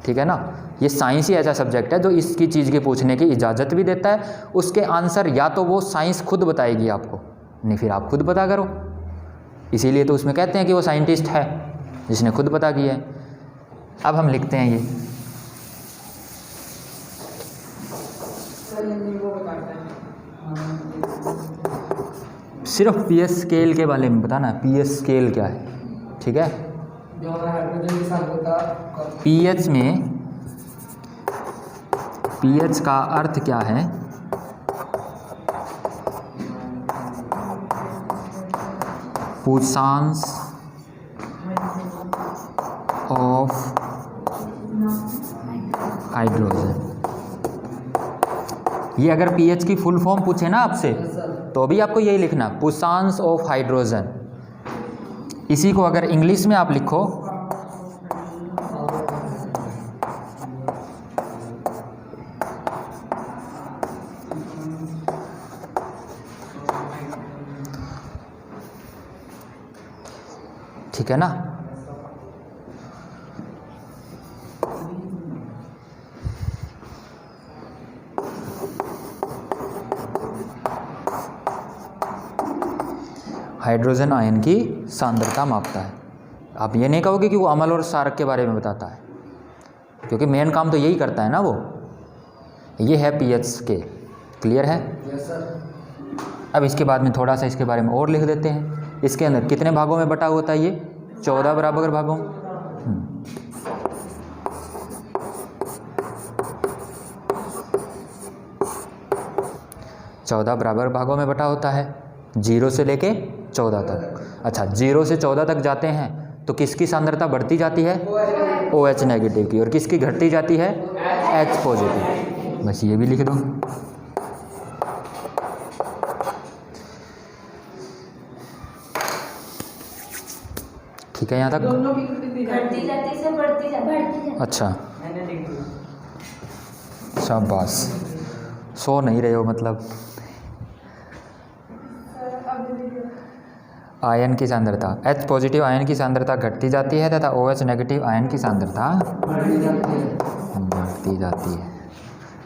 ठीक है ना? ये साइंस ही ऐसा सब्जेक्ट है जो इसकी चीज़ के पूछने की इजाज़त भी देता है। उसके आंसर या तो वो साइंस खुद बताएगी आपको, नहीं फिर आप खुद पता करो। इसीलिए तो उसमें कहते हैं कि वो साइंटिस्ट है जिसने खुद पता किया है। अब हम लिखते हैं ये वो बताता है सिर्फ पीएच स्केल के बारे में बताना, पीएच स्केल क्या है। ठीक है? जो हाइड्रोजन की सांद्रता पीएच में, पीएच का अर्थ क्या है? पुशांश ऑफ हाइड्रोजन। ये अगर पीएच की फुल फॉर्म पूछे ना आपसे तो भी आपको यही लिखना, पुशांश ऑफ हाइड्रोजन। इसी को अगर इंग्लिश में आप लिखो ठीक है ना? हाइड्रोजन आयन की सांद्रता मापता है। आप ये नहीं कहोगे कि वो अम्ल और क्षारक के बारे में बताता है, क्योंकि मेन काम तो यही करता है ना वो। ये है पीएच स्केल। क्लियर है? अब इसके बाद में थोड़ा सा इसके बारे में और लिख देते हैं। इसके अंदर कितने भागों में बटा होता है ये? 14 बराबर भागों। 14 बराबर भागों में बटा होता है, 0 से लेके 14 तक। अच्छा, 0 से 14 तक जाते हैं तो किसकी सांद्रता बढ़ती जाती है? OH नेगेटिव की। और किसकी घटती जाती है? H positive. बस ये भी लिख दो। ठीक है यहाँ तक? दोनों की घटती जाती से बढ़ती जाती। अच्छा, शाबाश, सो नहीं रहे हो मतलब। आयन की सांद्रता, H पॉजिटिव आयन की सांद्रता घटती जाती है तथा OH नेगेटिव आयन की सांद्रता बढ़ती जाती है।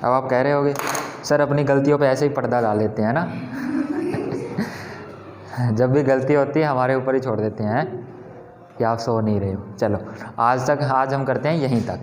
अब आप कह रहे होगे सर अपनी गलतियों पे ऐसे ही पर्दा डाल लेते हैं ना जब भी गलती होती है हमारे ऊपर ही छोड़ देते हैं कि आप सो नहीं रहे हो। चलो आज हम करते हैं यहीं तक।